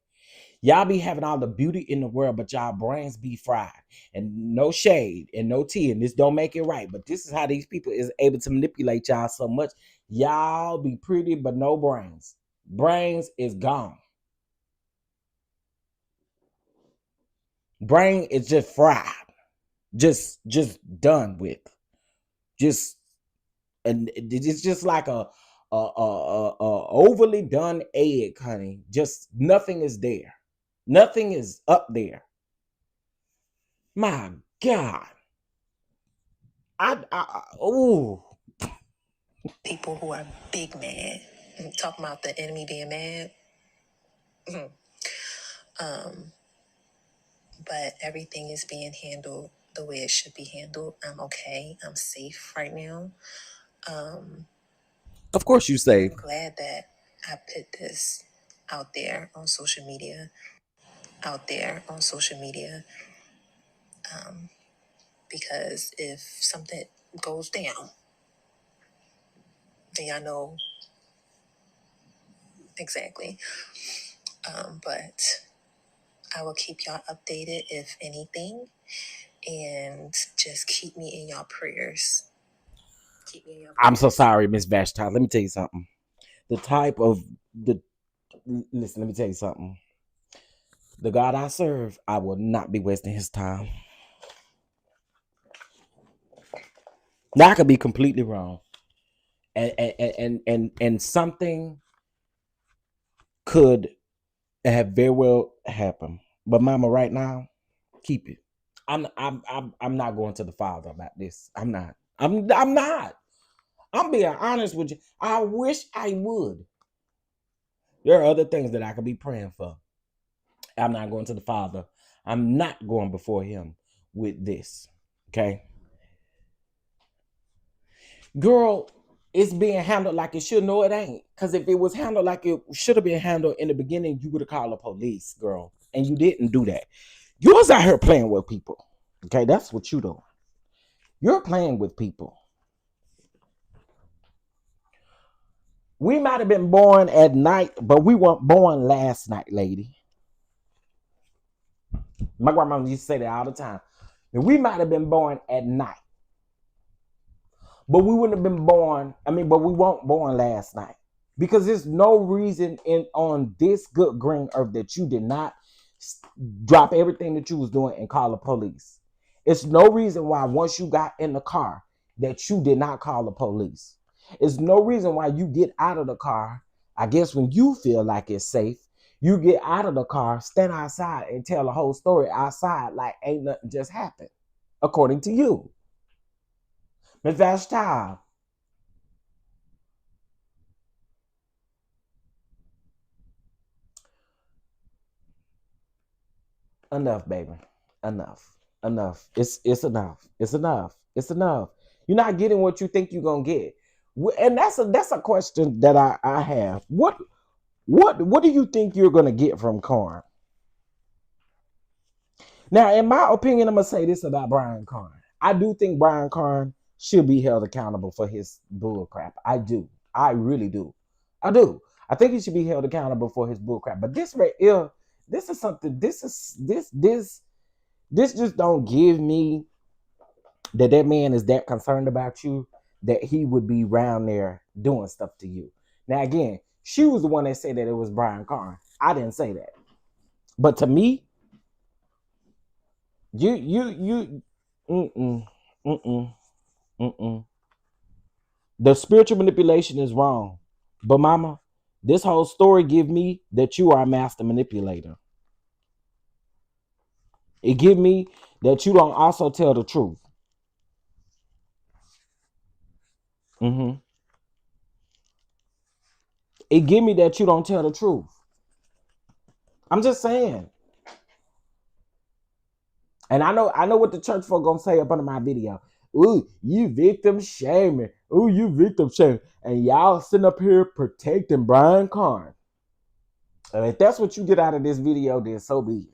Y'all be having all the beauty in the world, but y'all brains be fried. And no shade and no tea, and this don't make it right. But this is how these people is able to manipulate y'all so much. Y'all be pretty, but no brains. Brains is gone. Brain is just fried. Just done with. Just and it's just like a overly done egg, honey. Just nothing is there. Nothing is up there. My God. Oh. people who are big mad. I'm talking about the enemy being mad. But everything is being handled the way it should be handled. I'm okay. I'm safe right now. Of course you say. I'm glad that I put this out there on social media. Out there on social media. Because if something goes down, then y'all know exactly. But I will keep y'all updated if anything. And just keep me in y'all prayers. Keep me in your prayers. I'm so sorry, Miss Vashti. Let me tell you something. The type of the listen, let me tell you something. The God I serve, I will not be wasting his time. Now I could be completely wrong. And something could It had very well happened. But mama, right now, keep it. I'm not going to the father about this. I'm not. I'm not. I'm being honest with you. I wish I would. There are other things that I could be praying for. I'm not going to the father. I'm not going before him with this. Okay. Girl, it's being handled like it should. No, it ain't. Because if it was handled like it should have been handled in the beginning, you would have called the police, girl. And you didn't do that. You was out here playing with people. Okay, that's what you do. You're playing with people. We might have been born at night, but we weren't born last night, lady. My grandma used to say that all the time. We might have been born at night, but we wouldn't have been born. But we weren't born last night. Because there's no reason on this good green earth that you did not drop everything that you was doing and call the police. It's no reason why once you got in the car that you did not call the police. It's no reason why you get out of the car. I guess when you feel like it's safe, you get out of the car, stand outside, and tell the whole story outside like ain't nothing just happened, according to you. Miss Vasti, enough, baby. Enough. It's enough. It's enough. It's enough. You're not getting what you think you're gonna get. And that's a question that I have. What do you think you're gonna get from Carn? Now, in my opinion, I'm gonna say this about Brian Carn. I do think Brian Carn should be held accountable for his bull crap. I do. I really do. I do. I think he should be held accountable for his bull crap. But this right here, this is something. This just don't give me that man is that concerned about you that he would be around there doing stuff to you. Now again, she was the one that said that it was Brian Carn. I didn't say that. But to me, you mm-mm, mm-mm, mm-mm. The spiritual manipulation is wrong. But mama, this whole story give me that you are a master manipulator. It give me that you don't also tell the truth. Mm-hmm. It give me that you don't tell the truth. I'm just saying. And I know what the church folk gonna say up under my video. Ooh, you victim shaming. Ooh, you victim shaming. And y'all sitting up here protecting Brian Carn. And if that's what you get out of this video, then so be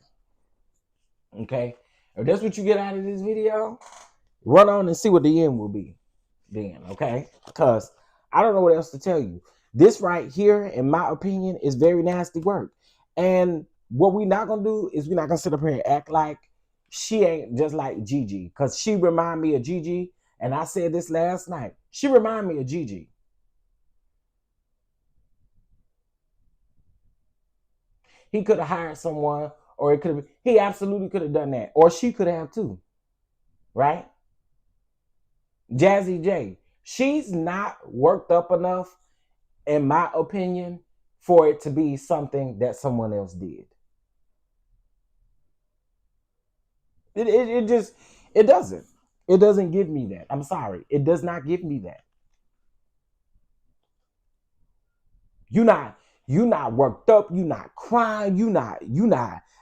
it. Okay? If that's what you get out of this video, run on and see what the end will be then, okay? Because I don't know what else to tell you. This right here, in my opinion, is very nasty work. And what we're not gonna do is we're not gonna sit up here and act like she ain't just like Gigi. Because she remind me of Gigi. And I said this last night. She remind me of Gigi. He could have hired someone, or it could have. He absolutely could have done that, or she could have too, right? Jazzy J, she's not worked up enough, in my opinion, for it to be something that someone else did. It just it doesn't. It doesn't give me that. I'm sorry. It does not give me that. You not worked up, you not crying, you not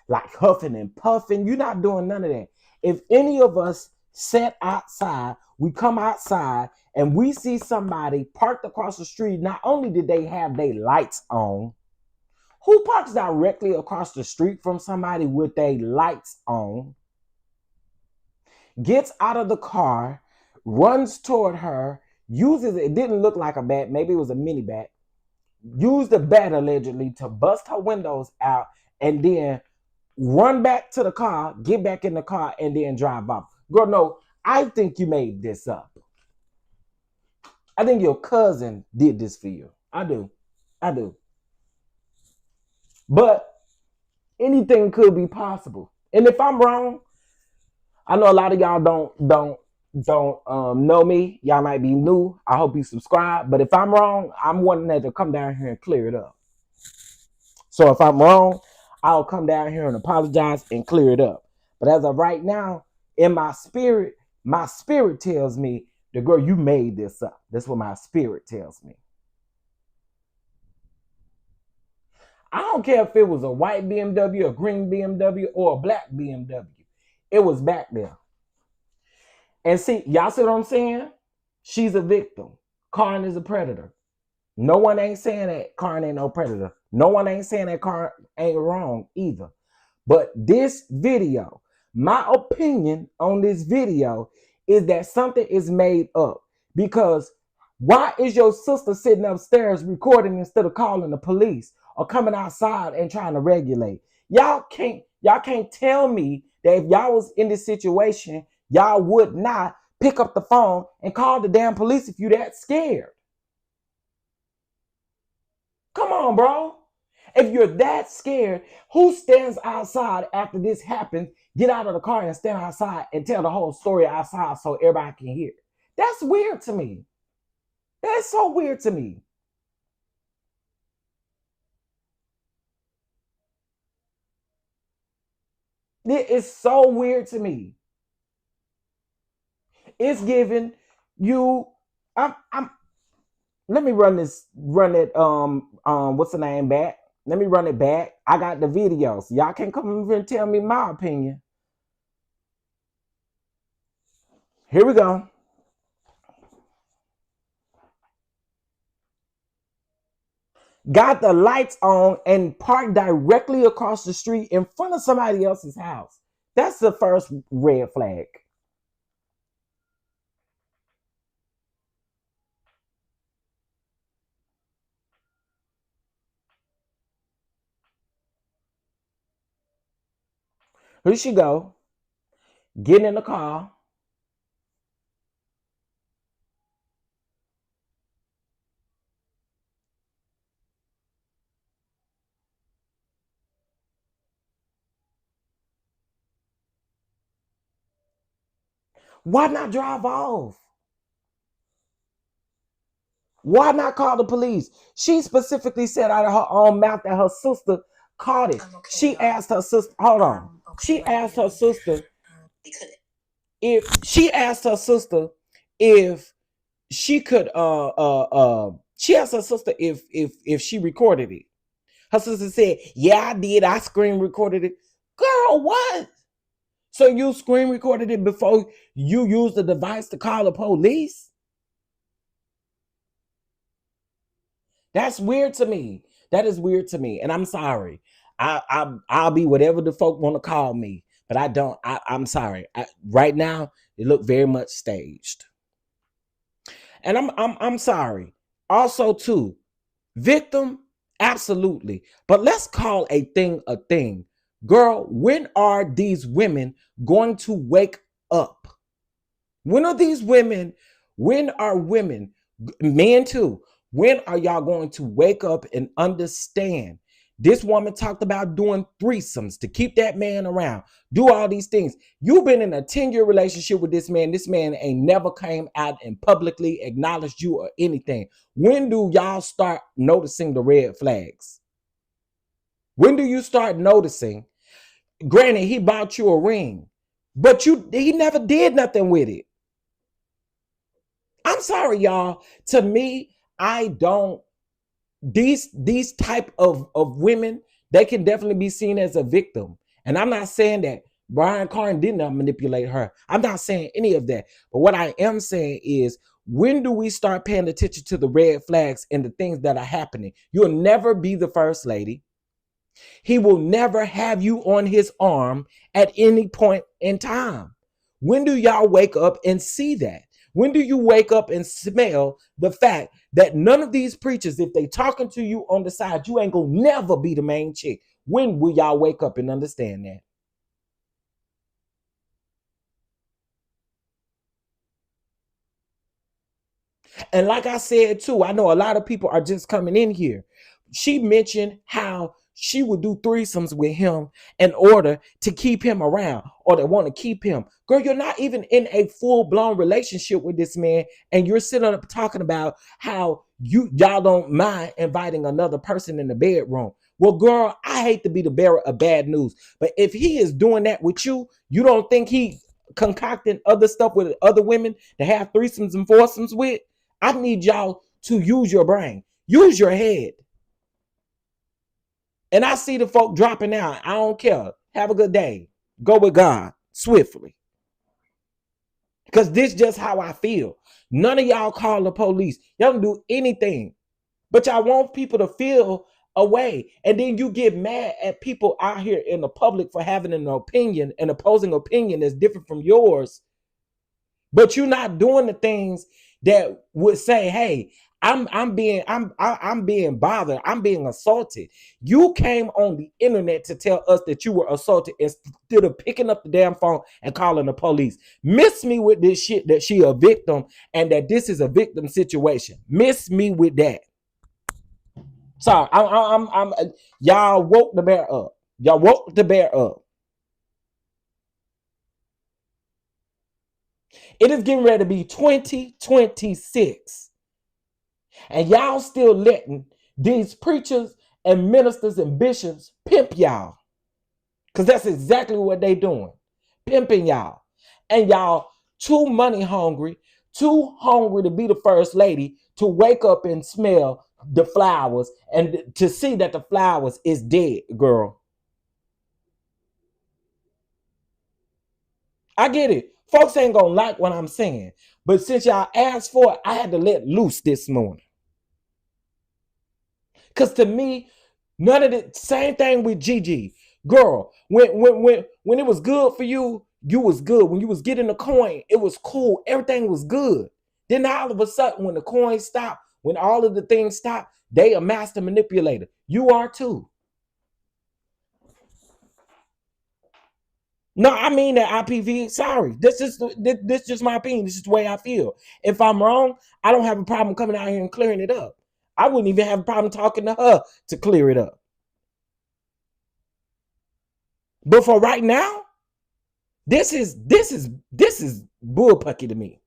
like huffing and puffing. You're not doing none of that. If any of us sat outside, we come outside and we see somebody parked across the street, not only did they have their lights on, who parks directly across the street from somebody with their lights on, gets out of the car, runs toward her, uses it didn't look like a bat, maybe it was a mini bat, used the bat allegedly to bust her windows out and then run back to the car, get back in the car, and then drive off. Girl, no, I think you made this up. I think your cousin did this for you. I do. I do. But anything could be possible. And if I'm wrong, I know a lot of y'all don't know me. Y'all might be new. I hope you subscribe. But if I'm wrong, I'm wanting that to come down here and clear it up. So if I'm wrong, I'll come down here and apologize and clear it up. But as of right now, in my spirit tells me, the girl, you made this up. That's what my spirit tells me. I don't care if it was a white BMW, a green BMW, or a black BMW. It was back there. And see, y'all see what I'm saying? She's a victim. Carn is a predator. No one ain't saying that Carn ain't no predator. No one ain't saying that Carn ain't wrong either. But this video, my opinion on this video is that something is made up. Because why is your sister sitting upstairs recording instead of calling the police or coming outside and trying to regulate? Y'all can't tell me that if y'all was in this situation, y'all would not pick up the phone and call the damn police if you that scared. Come on, bro. If you're that scared, who stands outside after this happens, get out of the car and stand outside and tell the whole story outside so everybody can hear? That's weird to me. That's so weird to me. It is so weird to me. It's giving you. I'm. Let me run it. What's the name back? Let me run it back. I got the videos. Y'all can't come over and tell me my opinion. Here we go. Got the lights on and parked directly across the street in front of somebody else's house. That's the first red flag. Here she go, getting in the car. Why not drive off? Why not call the police? She specifically said out of her own mouth that her sister caught it. Okay, she asked her sister, hold on. Okay, she asked her sister if she asked her sister if she could she asked her sister if she recorded it. Her sister said, yeah, I did. I screen recorded it. Girl, what? So you screen recorded it before you used the device to call the police? That's weird to me. That is weird to me. And I'm sorry. I'll be whatever the folk want to call me. But I don't. I'm sorry. Right now, it look very much staged. And I'm sorry. Also, too, victim, absolutely. But let's call a thing a thing. Girl, when are these women going to wake up? When are these women, when are women, men too, when are y'all going to wake up and understand? This woman talked about doing threesomes to keep that man around, do all these things. You've been in a 10-year relationship with this man. This man ain't never came out and publicly acknowledged you or anything. When do y'all start noticing the red flags? When do you start noticing? Granted, he bought you a ring, but he never did nothing with it. I'm sorry, y'all. To me, I don't. These type of women, they can definitely be seen as a victim. And I'm not saying that Brian Carn did not manipulate her. I'm not saying any of that. But what I am saying is, when do we start paying attention to the red flags and the things that are happening? You'll never be the first lady. He will never have you on his arm at any point in time. When do y'all wake up and see that? When do you wake up and smell the fact that none of these preachers, if they talking to you on the side, you ain't gonna never be the main chick? When will y'all wake up and understand that? And like I said too, I know a lot of people are just coming in here. She mentioned how she would do threesomes with him in order to keep him around, or they want to keep him. Girl, you're not even in a full-blown relationship with this man, and you're sitting up talking about how y'all don't mind inviting another person in the bedroom. Well, girl, I hate to be the bearer of bad news, but if he is doing that with you, you don't think he concocting other stuff with other women to have threesomes and foursomes with? I need y'all to use your brain, use your head. And I see the folk dropping out. I don't care. Have a good day. Go with God swiftly. Because this just how I feel. None of y'all call the police. Y'all don't do anything. But y'all want people to feel away. And then you get mad at people out here in the public for having an opinion, an opposing opinion that's different from yours. But you're not doing the things that would say, hey, I'm being bothered. I'm being assaulted. You came on the internet to tell us that you were assaulted instead of picking up the damn phone and calling the police. Miss me with this shit that she a victim and that this is a victim situation. Miss me with that. Sorry, I'm y'all woke the bear up. Y'all woke the bear up. It is getting ready to be 2026. And y'all still letting these preachers and ministers and bishops pimp y'all. Because that's exactly what they doing. Pimping y'all. And y'all too money hungry, too hungry to be the first lady, to wake up and smell the flowers and to see that the flowers is dead, girl. I get it. Folks ain't gonna like what I'm saying. But since y'all asked for it, I had to let loose this morning. Because to me, none of the same thing with Gigi. Girl, when it was good for you, you was good. When you was getting the coin, it was cool. Everything was good. Then all of a sudden, when the coin stopped, when all of the things stopped, they a master manipulator. You are too. No, I mean that IPV. Sorry, this is just my opinion. This is the way I feel. If I'm wrong, I don't have a problem coming out here and clearing it up. I wouldn't even have a problem talking to her to clear it up. But for right now, this is bullpucky to me.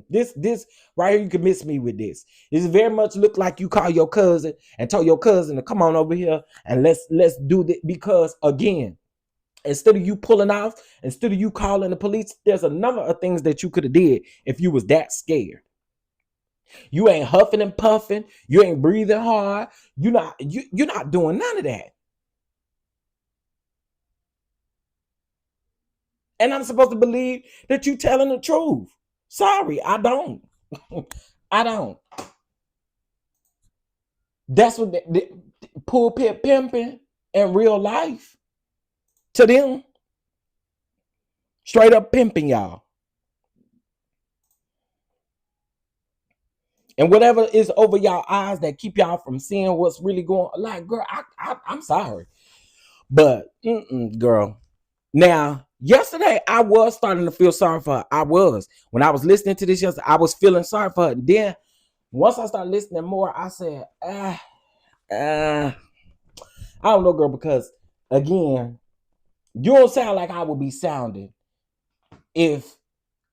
This right here, you can miss me with this. This very much look like you call your cousin and told your cousin to come on over here and let's do this. Because again, instead of you pulling off, instead of you calling the police, there's a number of things that you could have did if you was that scared. You ain't huffing and puffing. You ain't breathing hard. You're not doing none of that. And I'm supposed to believe that you telling the truth. Sorry, I don't. I don't. That's what the pulpit pimping in real life. To them, straight up pimping y'all. And whatever is over y'all eyes that keep y'all from seeing what's really going on. Like, girl, I'm sorry. But, girl. Now, yesterday, I was starting to feel sorry for her. I was. When I was listening to this yesterday, I was feeling sorry for her. And then, once I started listening more, I said, I don't know, girl, because, again, you don't sound like I would be sounding if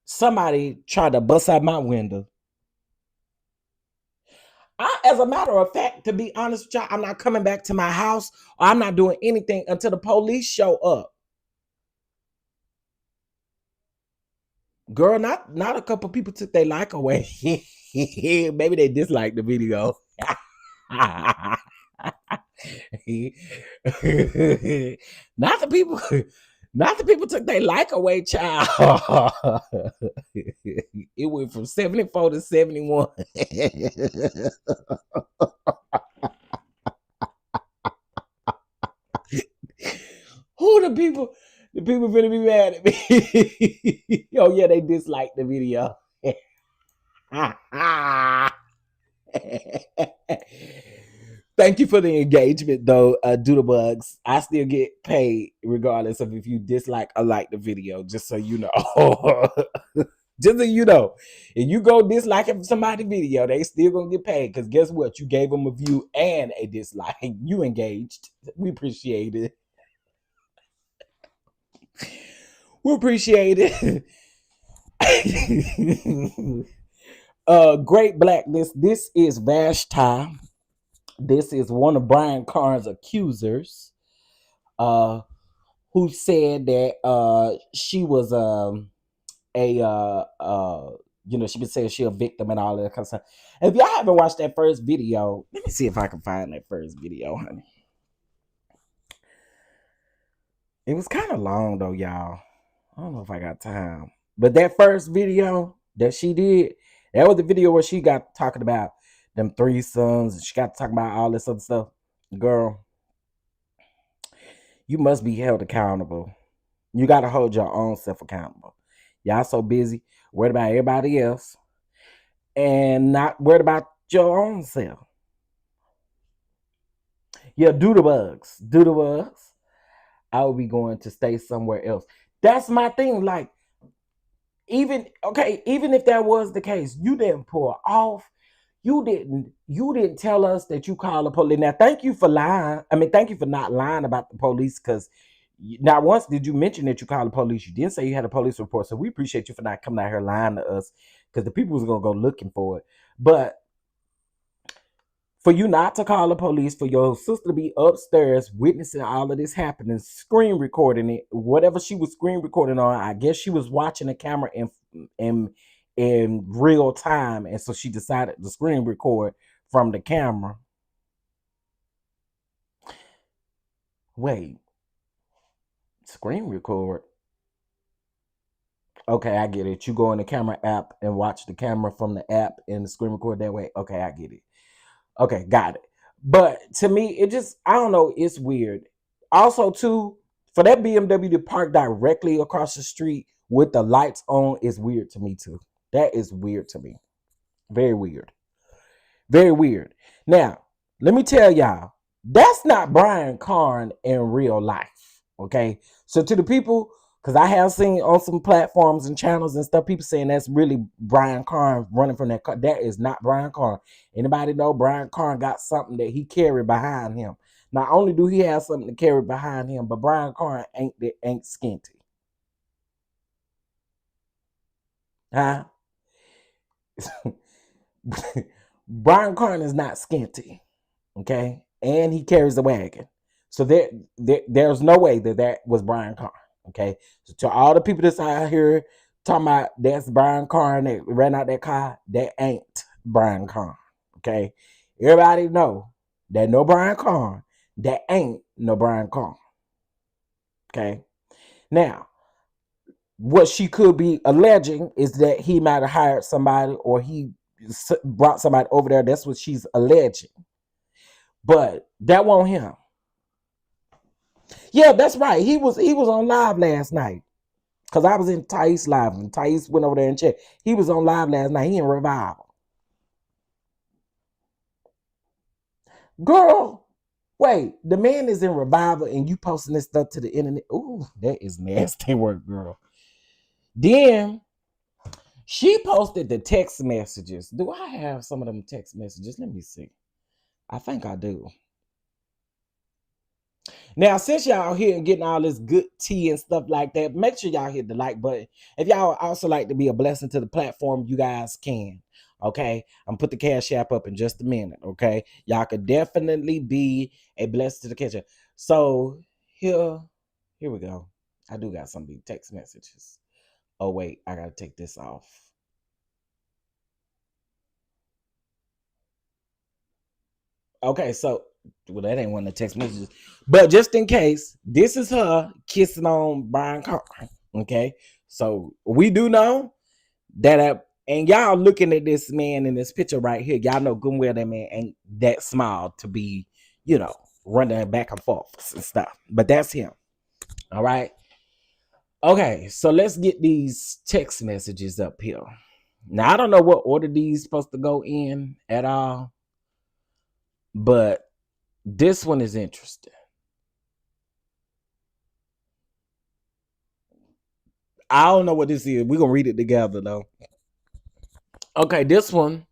somebody tried to bust out my window. As a matter of fact, to be honest with y'all, I'm not coming back to my house or I'm not doing anything until the police show up. Girl, not a couple people took their like away. Maybe they disliked the video. Not the people took their like away, child. It went from 74 to 71. Who the people? The people gonna be mad at me. Oh yeah, they disliked the video. Thank you for the engagement, though, Doodlebugs. I still get paid regardless of if you dislike or like the video. Just so you know, just so you know, if you go disliking somebody's video, they still gonna get paid. Because guess what? You gave them a view and a dislike. You engaged. We appreciate it. We appreciate it. Great Blackness. This is Vashti. This is one of Brian Carn's accusers, uh, who said that she was a she been saying she a victim and all that kind of stuff. If y'all haven't watched that first video, let me see if I can find that first video, honey. It was kind of long though, y'all. I don't know if I got time. But that first video that she did, that was the video where she got talking about them threesomes and she got talking about all this other stuff. Girl, you must be held accountable. You got to hold your own self accountable. Y'all so busy, worried about everybody else and not worried about your own self. Yeah, do the bugs. Do the bugs. I will be going to stay somewhere else. That's my thing. Like, even if that was the case, you didn't pull off. You didn't tell us that you called the police. Now, thank you for lying. I mean, thank you for not lying about the police, because not once did you mention that you called the police. You didn't say you had a police report. So we appreciate you for not coming out here lying to us, because the people was gonna go looking for it. But for you not to call the police, for your sister to be upstairs witnessing all of this happening, screen recording it, whatever she was screen recording on, I guess she was watching the camera in real time, and so she decided to screen record from the camera. Wait, screen record? Okay, I get it. You go in the camera app and watch the camera from the app and the screen record that way. Okay, I get it. Okay, got it. But to me, it just, I don't know, it's weird. Also, too, for that BMW to park directly across the street with the lights on is weird to me, too. That is weird to me. Very weird. Very weird. Now, let me tell y'all, that's not Brian Carn in real life. Okay. So to the people, because I have seen on some platforms and channels and stuff, people saying that's really Brian Carn running from that car. That is not Brian Carn. Anybody know Brian Carn got something that he carried behind him? Not only do he have something to carry behind him, but Brian Carn ain't skinty. Huh? Brian Carn is not skinty. Okay. And he carries a wagon. So there's no way that was Brian Carn. Okay. So to all the people that's out here talking about that's Brian Carn that ran out that car, that ain't Brian Carn. Okay. Everybody know that no Brian Carn, that ain't no Brian Carn. Okay. Now, what she could be alleging is that he might have hired somebody or he brought somebody over there. That's what she's alleging. But that won't him. Yeah, that's right. He was on live last night. Cause I was in Thais live and Thais went over there and checked. He was on live last night. He in Revival. Girl, wait, the man is in Revival and you posting this stuff to the internet. Ooh, that is nasty work, girl. Then she posted the text messages. Do I have some of them text messages? Let me see. I think I do. Now, since y'all here and getting all this good tea and stuff like that, make sure y'all hit the like button. If y'all also like to be a blessing to the platform, you guys can. Okay, I'm put the cash app up in just a minute. Okay, y'all could definitely be a blessing to the kitchen. So here we go. I do got some of these text messages. Oh wait, I gotta take this off. Okay, so well, that ain't one of the text messages. But just in case, this is her kissing on Brian Carn. Okay. So we do know that and y'all looking at this man in this picture right here, y'all know good and well that man ain't that small to be, running back and forth and stuff. But that's him. All right. Okay, so let's get these text messages up here. Now I don't know what order these supposed to go in at all, but this one is interesting. I don't know what this is. We're gonna read it together though. Okay, this one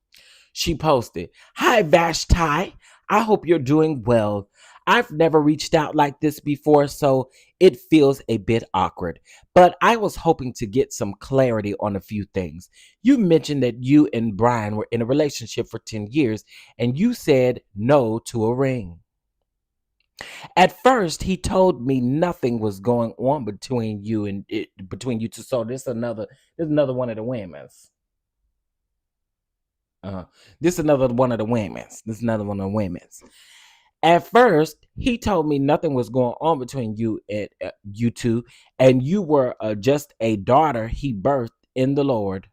she posted. Hi Vashti. I hope you're doing well. I've never reached out like this before, so it feels a bit awkward. But I was hoping to get some clarity on a few things. You mentioned that you and Brian were in a relationship for 10 years, and you said no to a ring. At first, he told me nothing was going on between you and between you two. So this is another one of the women's. Uh, this is another one of the women's. This is another one of the women's. At first, he told me nothing was going on between you and you two, and you were just a daughter he birthed in the Lord.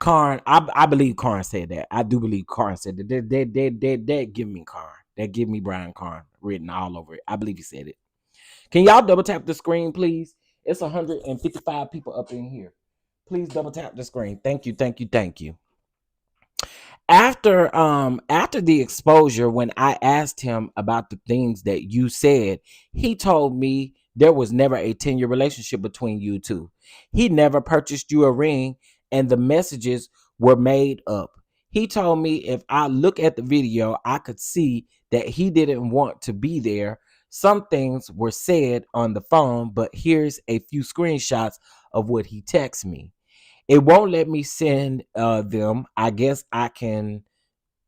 Carn, I believe Carn said that. I do believe Carn said that. That give me Carn. That give me Brian Carn written all over it. I believe he said it. Can y'all double tap the screen, please? It's 155 people up in here. Please double tap the screen. Thank you, thank you, thank you. After the exposure, when I asked him about the things that you said, he told me there was never a 10-year relationship between you two. He never purchased you a ring, and the messages were made up. He told me if I look at the video, I could see that he didn't want to be there. Some things were said on the phone, but here's a few screenshots of what he texted me. It won't let me send them. I guess I can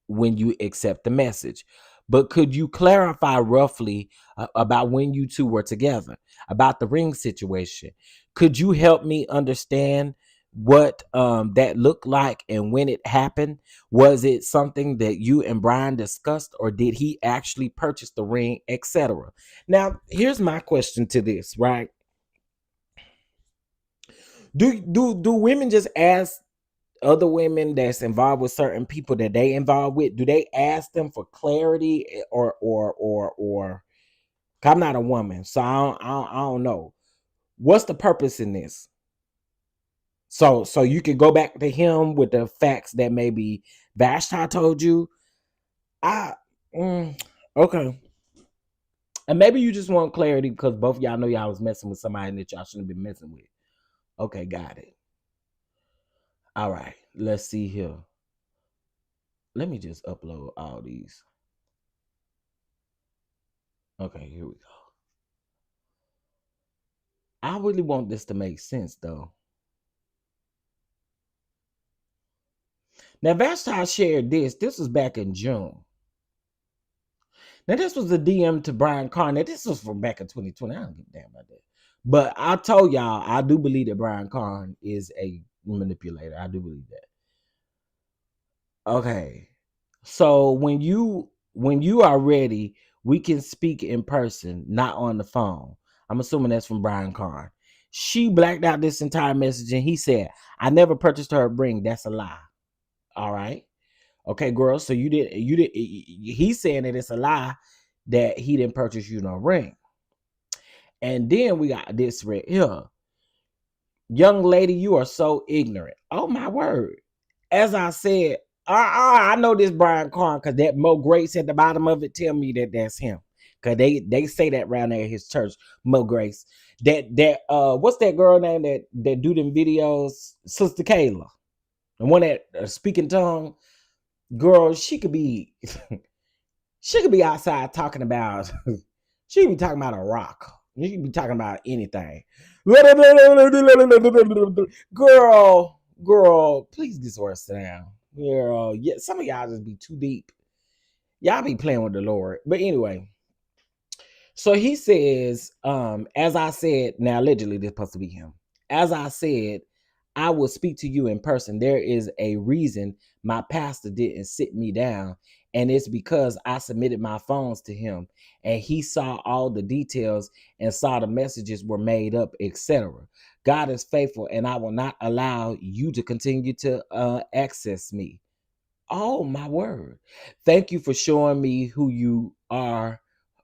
when you accept the message. But could you clarify roughly about when you two were together, about the ring situation? Could you help me understand what that looked like and when it happened? Was it something that you and Brian discussed, or did he actually purchase the ring, etc.? Now, here's my question to this, right? Do women just ask other women that's involved with certain people that they involved with, do they ask them for clarity, or 'cause I'm not a woman, so I don't know what's the purpose in this. So you can go back to him with the facts that maybe Vashti told you. I okay, and maybe you just want clarity because both of y'all know y'all was messing with somebody that y'all shouldn't have been messing with. Okay, got it. All right, let's see here. Let me just upload all these. Okay, here we go. I really want this to make sense though. Now, Vashti shared this. This was back in June. Now, this was a DM to Brian Carn. Now, this was from back in 2020. I don't give a damn about that. But I told y'all, I do believe that Brian Carn is a manipulator. I do believe that. Okay. So when you are ready, we can speak in person, not on the phone. I'm assuming that's from Brian Carn. She blacked out this entire message and he said, I never purchased her a ring. That's a lie. All right. Okay, girl. So you did he's saying that it's a lie that he didn't purchase you no ring. And then we got this right here. Young lady, you are so ignorant. Oh my word. As I said, I know this Brian Carn because that Mo Grace at the bottom of it tell me that that's him. Cause they say that around there at his church, Mo Grace. That what's that girl name that do them videos? Sister Kayla. The one that speaking tongue. Girl, she could be outside talking about she could be talking about a rock. She could be talking about anything. Girl, please get yours down. Girl, yeah, some of y'all just be too deep. Y'all be playing with the Lord. But anyway, so he says, as I said, now allegedly this supposed to be him. As I said, I will speak to you in person. There is a reason my pastor didn't sit me down, and it's because I submitted my phones to him, and he saw all the details and saw the messages were made up, etc. God is faithful, and I will not allow you to continue to access me. Oh my word. Thank you for showing me who you are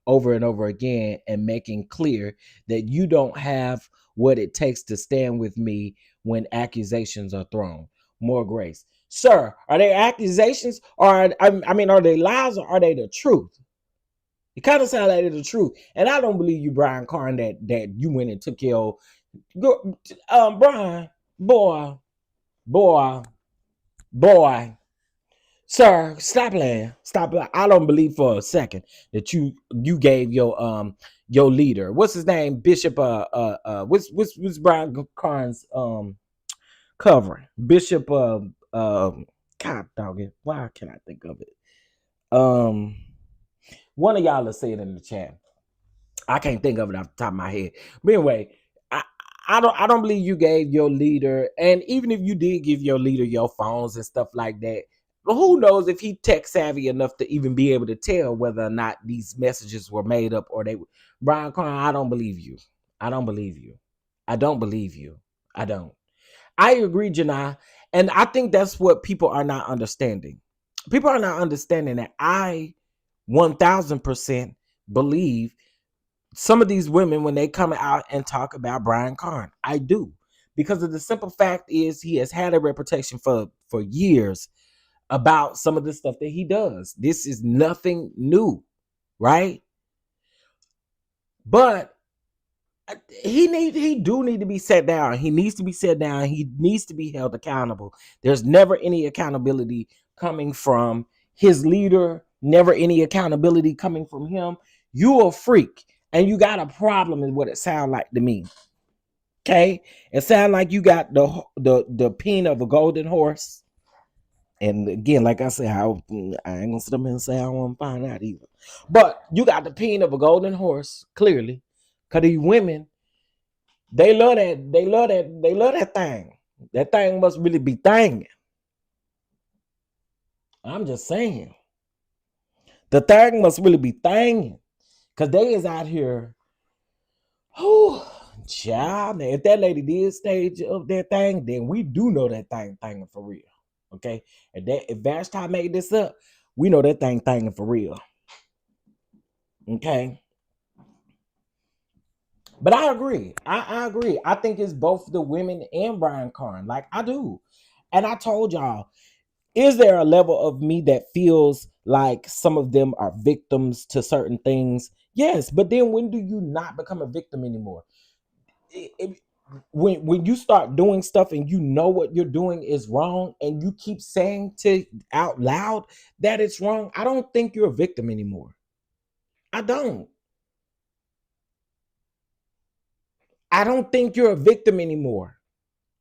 over and over again and making clear that you don't have what it takes to stand with me when accusations are thrown. More grace. Sir, are they accusations or I mean are they lies or are they the truth? It kind of sounds like they're the truth. And I don't believe you, Brian Carn, that you went and took your Brian, boy, boy, boy. Sir, stop lying. Stop lying. I don't believe for a second that you gave your leader. What's his name? Bishop what's Brian Carn's covering? Bishop God dog it. Why can't I think of it? Um One of y'all will say it in the chat. I can't think of it off the top of my head. But anyway, I I don't believe you gave your leader, and even if you did give your leader your phones and stuff like that, who knows if he tech savvy enough to even be able to tell whether or not these messages were made up or they were. Brian Carn, I don't believe you. I don't believe you. I don't believe you. I don't. I agree, Janai. And I think that's what people are not understanding. People are not understanding that I 1000% believe some of these women when they come out and talk about Brian Carn. I do. Because of the simple fact is he has had a reputation for years about some of the stuff that he does. This is nothing new, right? But he do need to be set down. He needs to be set down. He needs to be held accountable. There's never any accountability coming from his leader, never any accountability coming from him. You a freak and you got a problem is what it sounds like to me. Okay? It sounds like you got the pin of a golden horse. And again, like I said, I ain't gonna sit up here and say I don't want to find out either. But you got the pin of a golden horse, clearly. Cause these women, they love that. They love that. They love that thing. That thing must really be thanging. I'm just saying. The thing must really be thanging. Because they is out here. Whew, child. Now, if that lady did stage up that thing, then we do know that thing thanging for real. Okay. If Vasti made this up, we know that thing thanging for real. Okay. But I agree. I agree. I think it's both the women and Brian Carn. Like I do. And I told y'all, is there a level of me that feels like some of them are victims to certain things? Yes. But then when do you not become a victim anymore? When you start doing stuff and you know what you're doing is wrong and you keep saying to out loud that it's wrong, I don't think you're a victim anymore. I don't. I don't think you're a victim anymore.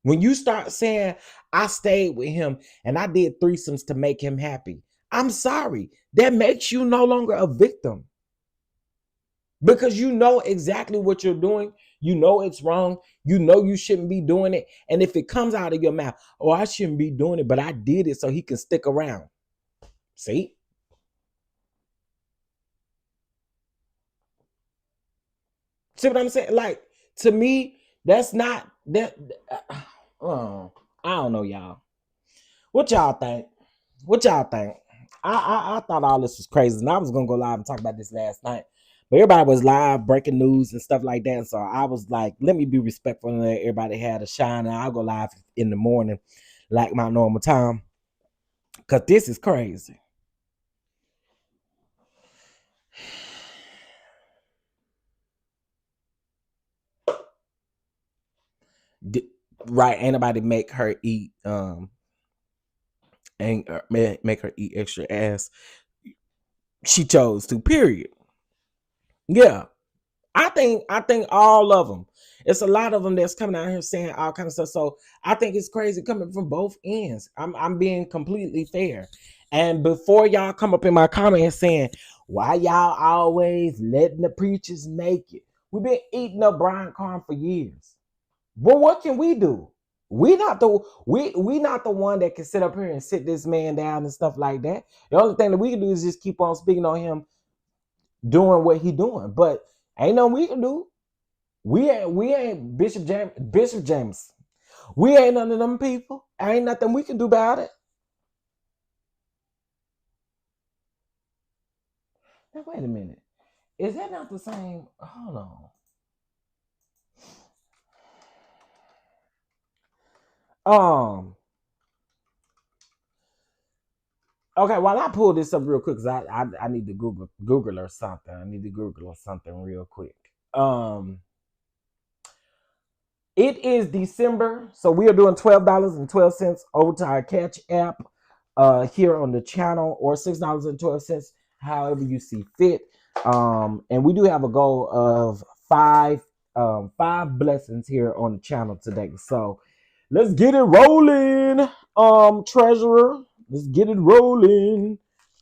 When you start saying, I stayed with him and I did threesomes to make him happy, I'm sorry. That makes you no longer a victim. Because you know exactly what you're doing. You know it's wrong. You know you shouldn't be doing it. And if it comes out of your mouth, oh, I shouldn't be doing it, but I did it so he can stick around. See? See what I'm saying? Like, to me, that's not that. I don't know, y'all. What y'all think? What y'all think? I thought all this was crazy, and I was gonna go live and talk about this last night, but everybody was live breaking news and stuff like that. So I was like, let me be respectful and let everybody had a shine, and I'll go live in the morning, like my normal time, cause this is crazy. Right? Ain't nobody make her eat and make her eat extra ass. She chose to. Period. Yeah. I think all of them. It's a lot of them that's coming out here saying all kind of stuff. So I think it's crazy coming from both ends. I'm being completely fair. And before y'all come up in my comments saying why y'all always letting the preachers make it, we've been eating up Brian Carn for years. But what can we do? We not the one that can sit up here and sit this man down and stuff like that. The only thing that we can do is just keep on speaking on him doing what he doing. But ain't nothing we can do. We ain't Bishop James. We ain't none of them people. Ain't nothing we can do about it. Now wait a minute. Is that not the same? Hold on. Okay, while I pull this up real quick, because I need to Google or something. I need to Google or something real quick. It is December, so we are doing $12.12 over to our Catch app. here on the channel, or $6.12, however you see fit. And we do have a goal of five blessings here on the channel today. So let's get it rolling, treasurer. Let's get it rolling.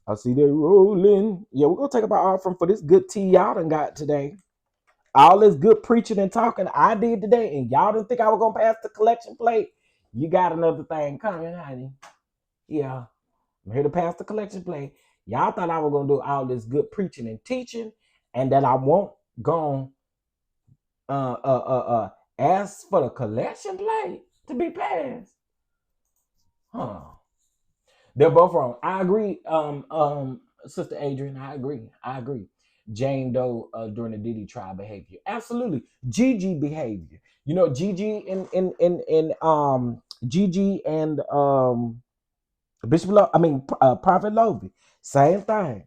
I see they rolling. Yeah, we're gonna take up our offering for this good tea y'all done got today. All this good preaching and talking I did today, and y'all didn't think I was gonna pass the collection plate. You got another thing coming, honey. Yeah, I'm here to pass the collection plate. Y'all thought I was gonna do all this good preaching and teaching, and that I won't go ask for the collection plate to be passed. Huh. They're both wrong. I agree, Sister Adrian. I agree. Jane Doe during the Diddy trial behavior. Absolutely. Gigi behavior. You know, Gigi and Gigi and Bishop Prophet Lovey. Same thing.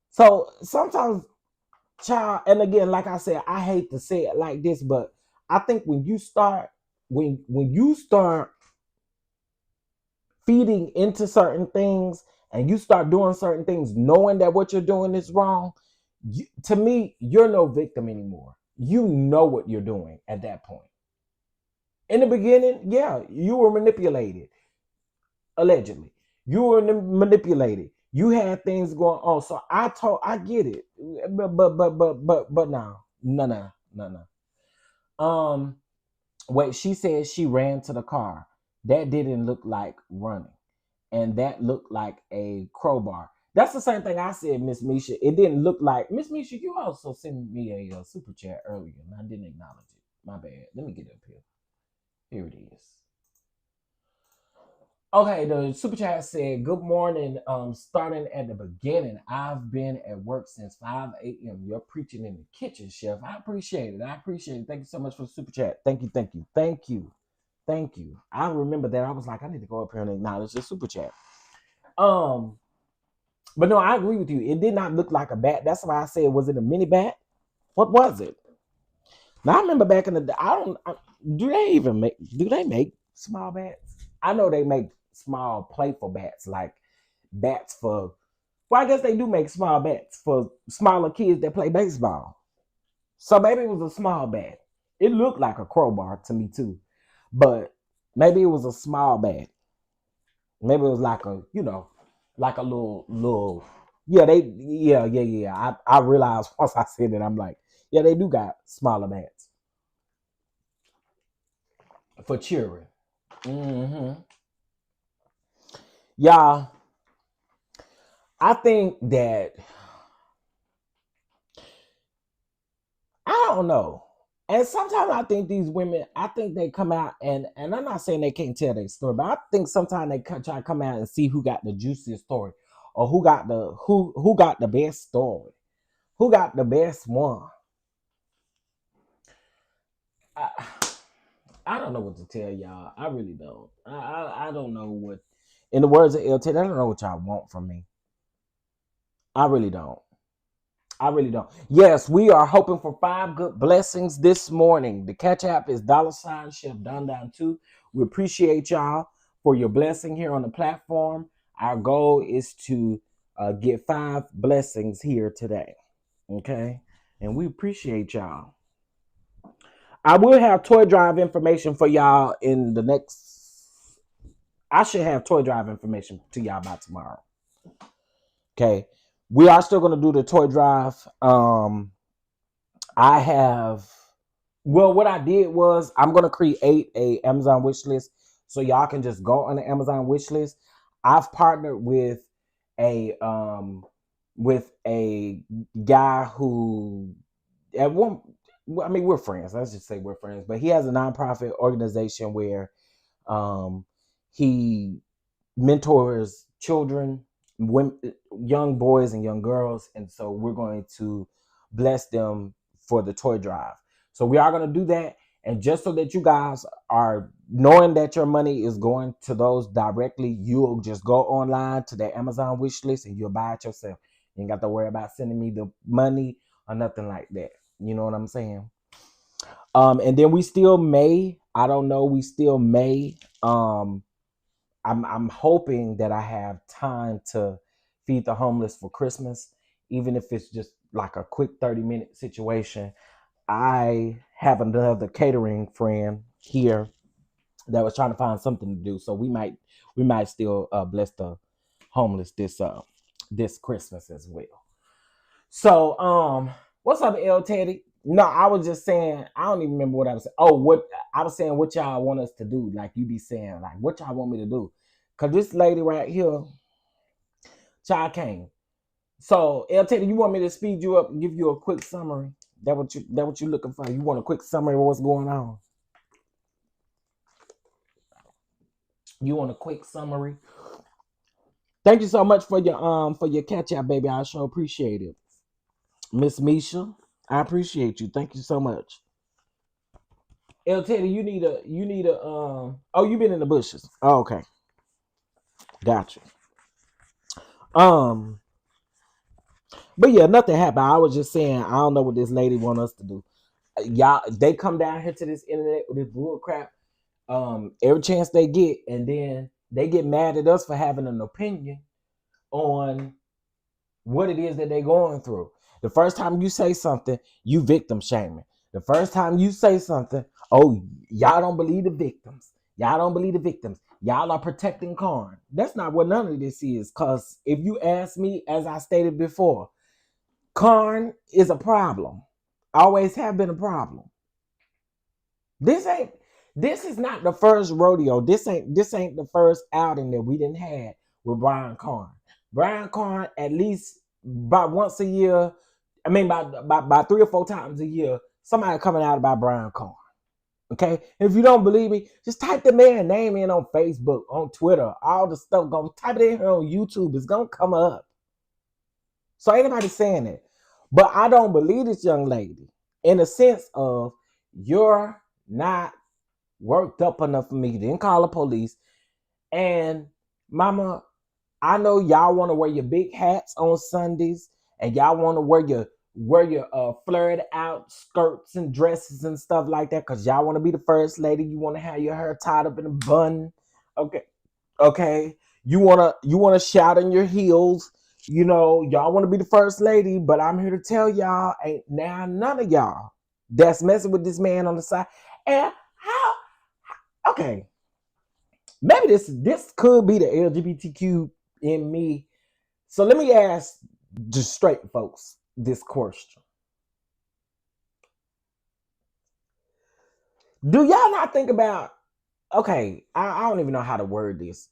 So sometimes, child, and again, like I said, I hate to say it like this, but I think when you start feeding into certain things and you start doing certain things knowing that what you're doing is wrong, to me, you're no victim anymore. You know what you're doing at that point. In the beginning, yeah, you were manipulated. Allegedly, you were manipulated. You had things going on. So I get it. But no. Wait, she said she ran to the car. That didn't look like running. And that looked like a crowbar. That's the same thing I said, Miss Misha. It didn't look like Miss Misha. You also sent me a super chat earlier, and I didn't acknowledge it. My bad. Let me get up here. Here it is. Okay, the super chat said, "Good morning. Starting at the beginning, I've been at work since 5 a.m. You're preaching in the kitchen, chef. I appreciate it. Thank you so much for the super chat. Thank you. I remember that. I was like, I need to go up here and acknowledge the super chat. But no, I agree with you. It did not look like a bat. That's why I said, was it a mini bat? What was it? Now I remember back in the day. Do they make small bats? I know they make small playful bats, like bats for. Well, I guess they do make small bats for smaller kids that play baseball. So maybe it was a small bat. It looked like a crowbar to me too, but maybe it was a small bat. Maybe it was like a, like a little. Yeah, I realized once I said it, I'm like, yeah, they do got smaller bats for cheering. Mm-hmm. Y'all, I think that I don't know. And sometimes I think these women, I think they come out and I'm not saying they can't tell their story, but I think sometimes they try to come out and see who got the juiciest story, or who got the best story, who got the best one. I don't know what to tell y'all. I really don't. I don't know what, in the words of LT, I don't know what y'all want from me. I really don't. Yes, we are hoping for 5 good blessings this morning. The catch app is $Chef DonDon 2. We appreciate y'all for your blessing here on the platform. Our goal is to get 5 blessings here today. Okay? And we appreciate y'all. I will have toy drive information for y'all in the next. I should have toy drive information to y'all by tomorrow. Okay. We are still going to do the toy drive. I have, well, what I did was I'm going to create a Amazon wish list so y'all can just go on the Amazon wish list. I've partnered with a guy who at one, I mean, we're friends. Let's just say we're friends, but he has a nonprofit organization where he mentors children, women, young boys and young girls, and so we're going to bless them for the toy drive. So we are going to do that, and just so that you guys are knowing that your money is going to those directly, you'll just go online to the Amazon wish list and you'll buy it yourself. You ain't got to worry about sending me the money or nothing like that. You know what I'm saying? And then we still may, I don't know, we still may I'm hoping that I have time to feed the homeless for Christmas, even if it's just like a quick 30-minute situation. I have another catering friend here that was trying to find something to do, so we might still bless the homeless this Christmas as well. So what's up, L Teddy? No, I was just saying, I don't even remember what I was saying. Oh, what I was saying, what y'all want us to do? Like you be saying, like what y'all want me to do? Cause this lady right here, child came. So L Teddy, you want me to speed you up and give you a quick summary? That what you looking for? You want a quick summary of what's going on? You want a quick summary? Thank you so much for your catch up, baby. I sure appreciate it. Miss Misha, I appreciate you. Thank you so much. El Teddy, you need a oh, you been in the bushes. Oh, okay. Gotcha. Um, but yeah, nothing happened. I was just saying, I don't know what this lady want us to do. Y'all, they come down here to this internet with this bull crap every chance they get, and then they get mad at us for having an opinion on what it is that they're going through. The first time you say something, you victim shaming. The first time you say something, oh, y'all don't believe the victims. Y'all don't believe the victims. Y'all are protecting Carn. That's not what none of this is. Because if you ask me, as I stated before, Carn is a problem. Always have been a problem. This is not the first rodeo. This ain't the first outing that we didn't have with Brian Carn. Brian Carn, at least about once a year, I mean by 3 or 4 times a year, somebody coming out about Brian Carn. Okay? And if you don't believe me, just type the man name in on Facebook, on Twitter, all the stuff. Go type it in here on YouTube. It's gonna come up. So ain't nobody saying that. But I don't believe this young lady in the sense of you're not worked up enough for me. You didn't call the police. And mama, I know y'all want to wear your big hats on Sundays, and y'all want to wear your flared out skirts and dresses and stuff like that, because y'all want to be the first lady. You want to have your hair tied up in a bun. Okay. Okay. You wanna shout in your heels. You know, y'all want to be the first lady, but I'm here to tell y'all, ain't now none of y'all that's messing with this man on the side. And how okay, maybe this could be the LGBTQ in me. So let me ask just straight folks this question. Do y'all not think about, okay, I don't even know how to word this.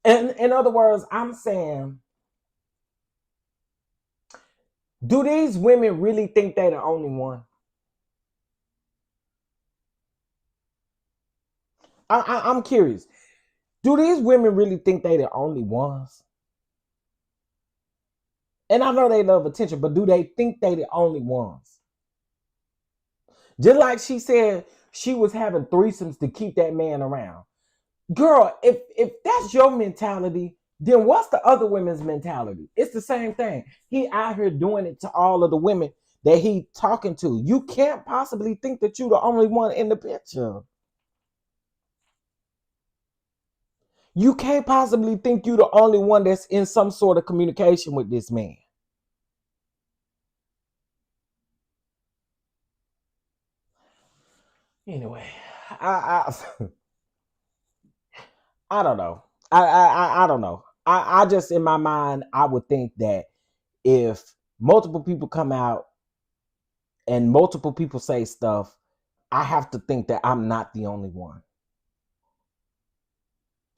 And in other words, I'm saying, do these women really think they're the only one? I'm curious. Do these women really think they the only ones? And I know they love attention, but do they think they the only ones? Just like she said, she was having threesomes to keep that man around. Girl, if that's your mentality, then what's the other women's mentality? It's the same thing. He out here doing it to all of the women that he talking to. You can't possibly think that you're the only one in the picture. You can't possibly think you're the only one that's in some sort of communication with this man. Anyway, I I don't know. I don't know. I just in my mind I would think that if multiple people come out and multiple people say stuff, I have to think that I'm not the only one.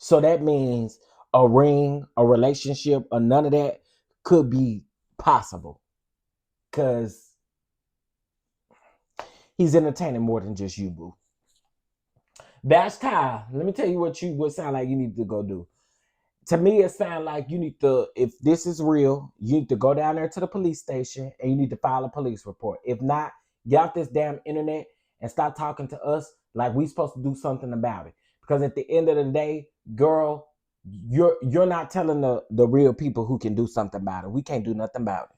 So that means a ring, a relationship, or none of that could be possible. Cause he's entertaining more than just you, boo. Vasti, let me tell you what sound like you need to go do. To me, it sounds like you need to, if this is real, you need to go down there to the police station and you need to file a police report. If not, get off this damn internet and stop talking to us like we supposed to do something about it. Because at the end of the day, girl, you're not telling the real people who can do something about it. We can't do nothing about it.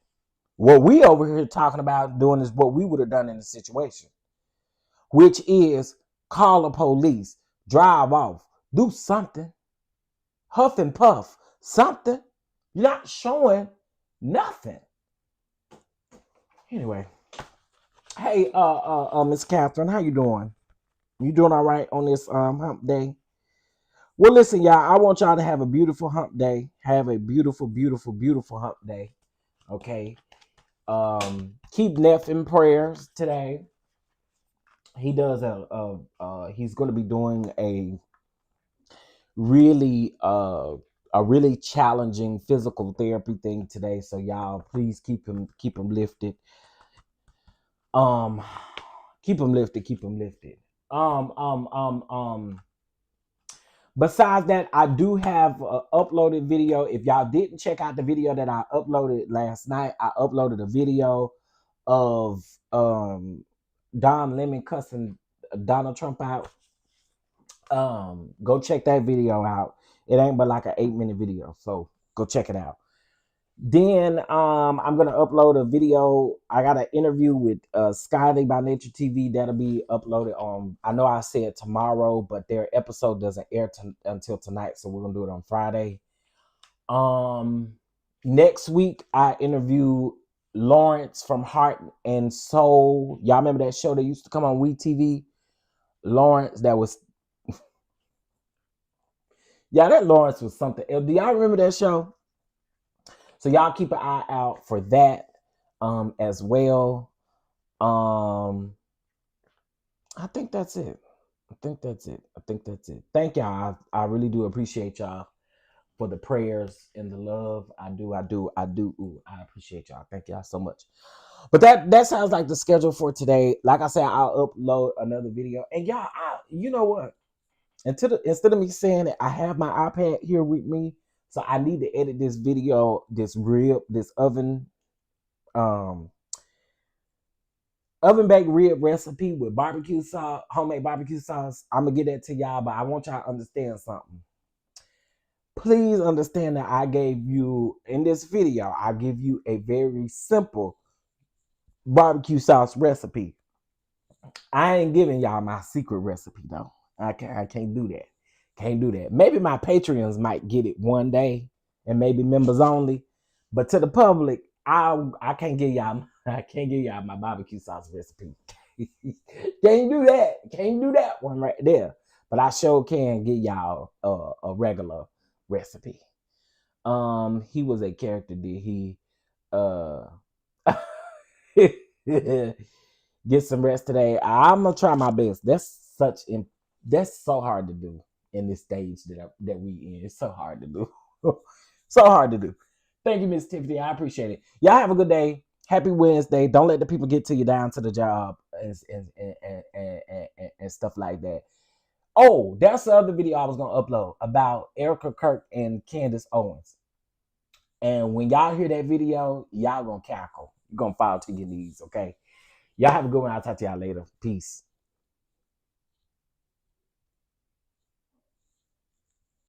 What we over here talking about doing is what we would have done in the situation, which is call the police, drive off, Do something. Huff and puff. Something. You're not showing nothing. Anyway. Hey, Miss Catherine, how you doing? You doing all right on this hump day? Well, listen, y'all. I want y'all to have a beautiful hump day. Have a beautiful, beautiful, beautiful hump day. Okay. Keep Neff in prayers today. He does he's going to be doing really a really challenging physical therapy thing today. So y'all, please keep him lifted. Um, keep him lifted. Keep him lifted. Um, um, um, um. Besides that, I do have an uploaded video. If y'all didn't check out the video that I uploaded last night, I uploaded a video of Don Lemon cussing Donald Trump out. Go check that video out. It ain't but like an 8-minute video, so go check it out. Then I'm gonna upload a video. I got an interview with Skyly by Nature TV that'll be uploaded on. I know I said tomorrow, but their episode doesn't air until tonight, so we're gonna do it on Friday. Next week I interview Lawrence from Heart and Soul. Y'all remember that show that used to come on WeTV? Lawrence, that was that Lawrence was something else. Do y'all remember that show? So y'all keep an eye out for that as well. I think that's it. I think that's it. Thank y'all. I really do appreciate y'all for the prayers and the love. I do. Ooh, I appreciate y'all. Thank y'all so much. But that sounds like the schedule for today. Like I said, I'll upload another video. And y'all, you know what? Instead of me saying it, I have my iPad here with me. So I need to edit this video, this oven baked rib recipe with barbecue sauce, homemade barbecue sauce. I'm gonna get that to y'all, but I want y'all to understand something. Please understand that I gave you in this video, I give you a very simple barbecue sauce recipe. I ain't giving y'all my secret recipe though. I can't do that. Can't do that. Maybe my Patreons might get it one day, and maybe members only. But to the public, I can't give y'all my barbecue sauce recipe. Can't do that. Can't do that one right there. But I sure can give y'all a regular recipe. He was a character. Did he? Get some rest today. I'm gonna try my best. That's so hard to do in this stage that we in. It's so hard to do. So hard to do. Thank you, Miss Tiffany. I appreciate it. Y'all have a good day. Happy Wednesday. Don't let the people get to you down to the job and stuff like that. Oh, that's the other video I was gonna upload about Erica Kirk and Candace Owens. And when y'all hear that video, y'all gonna cackle. You're gonna fall to your knees, okay? Y'all have a good one. I'll talk to y'all later. Peace.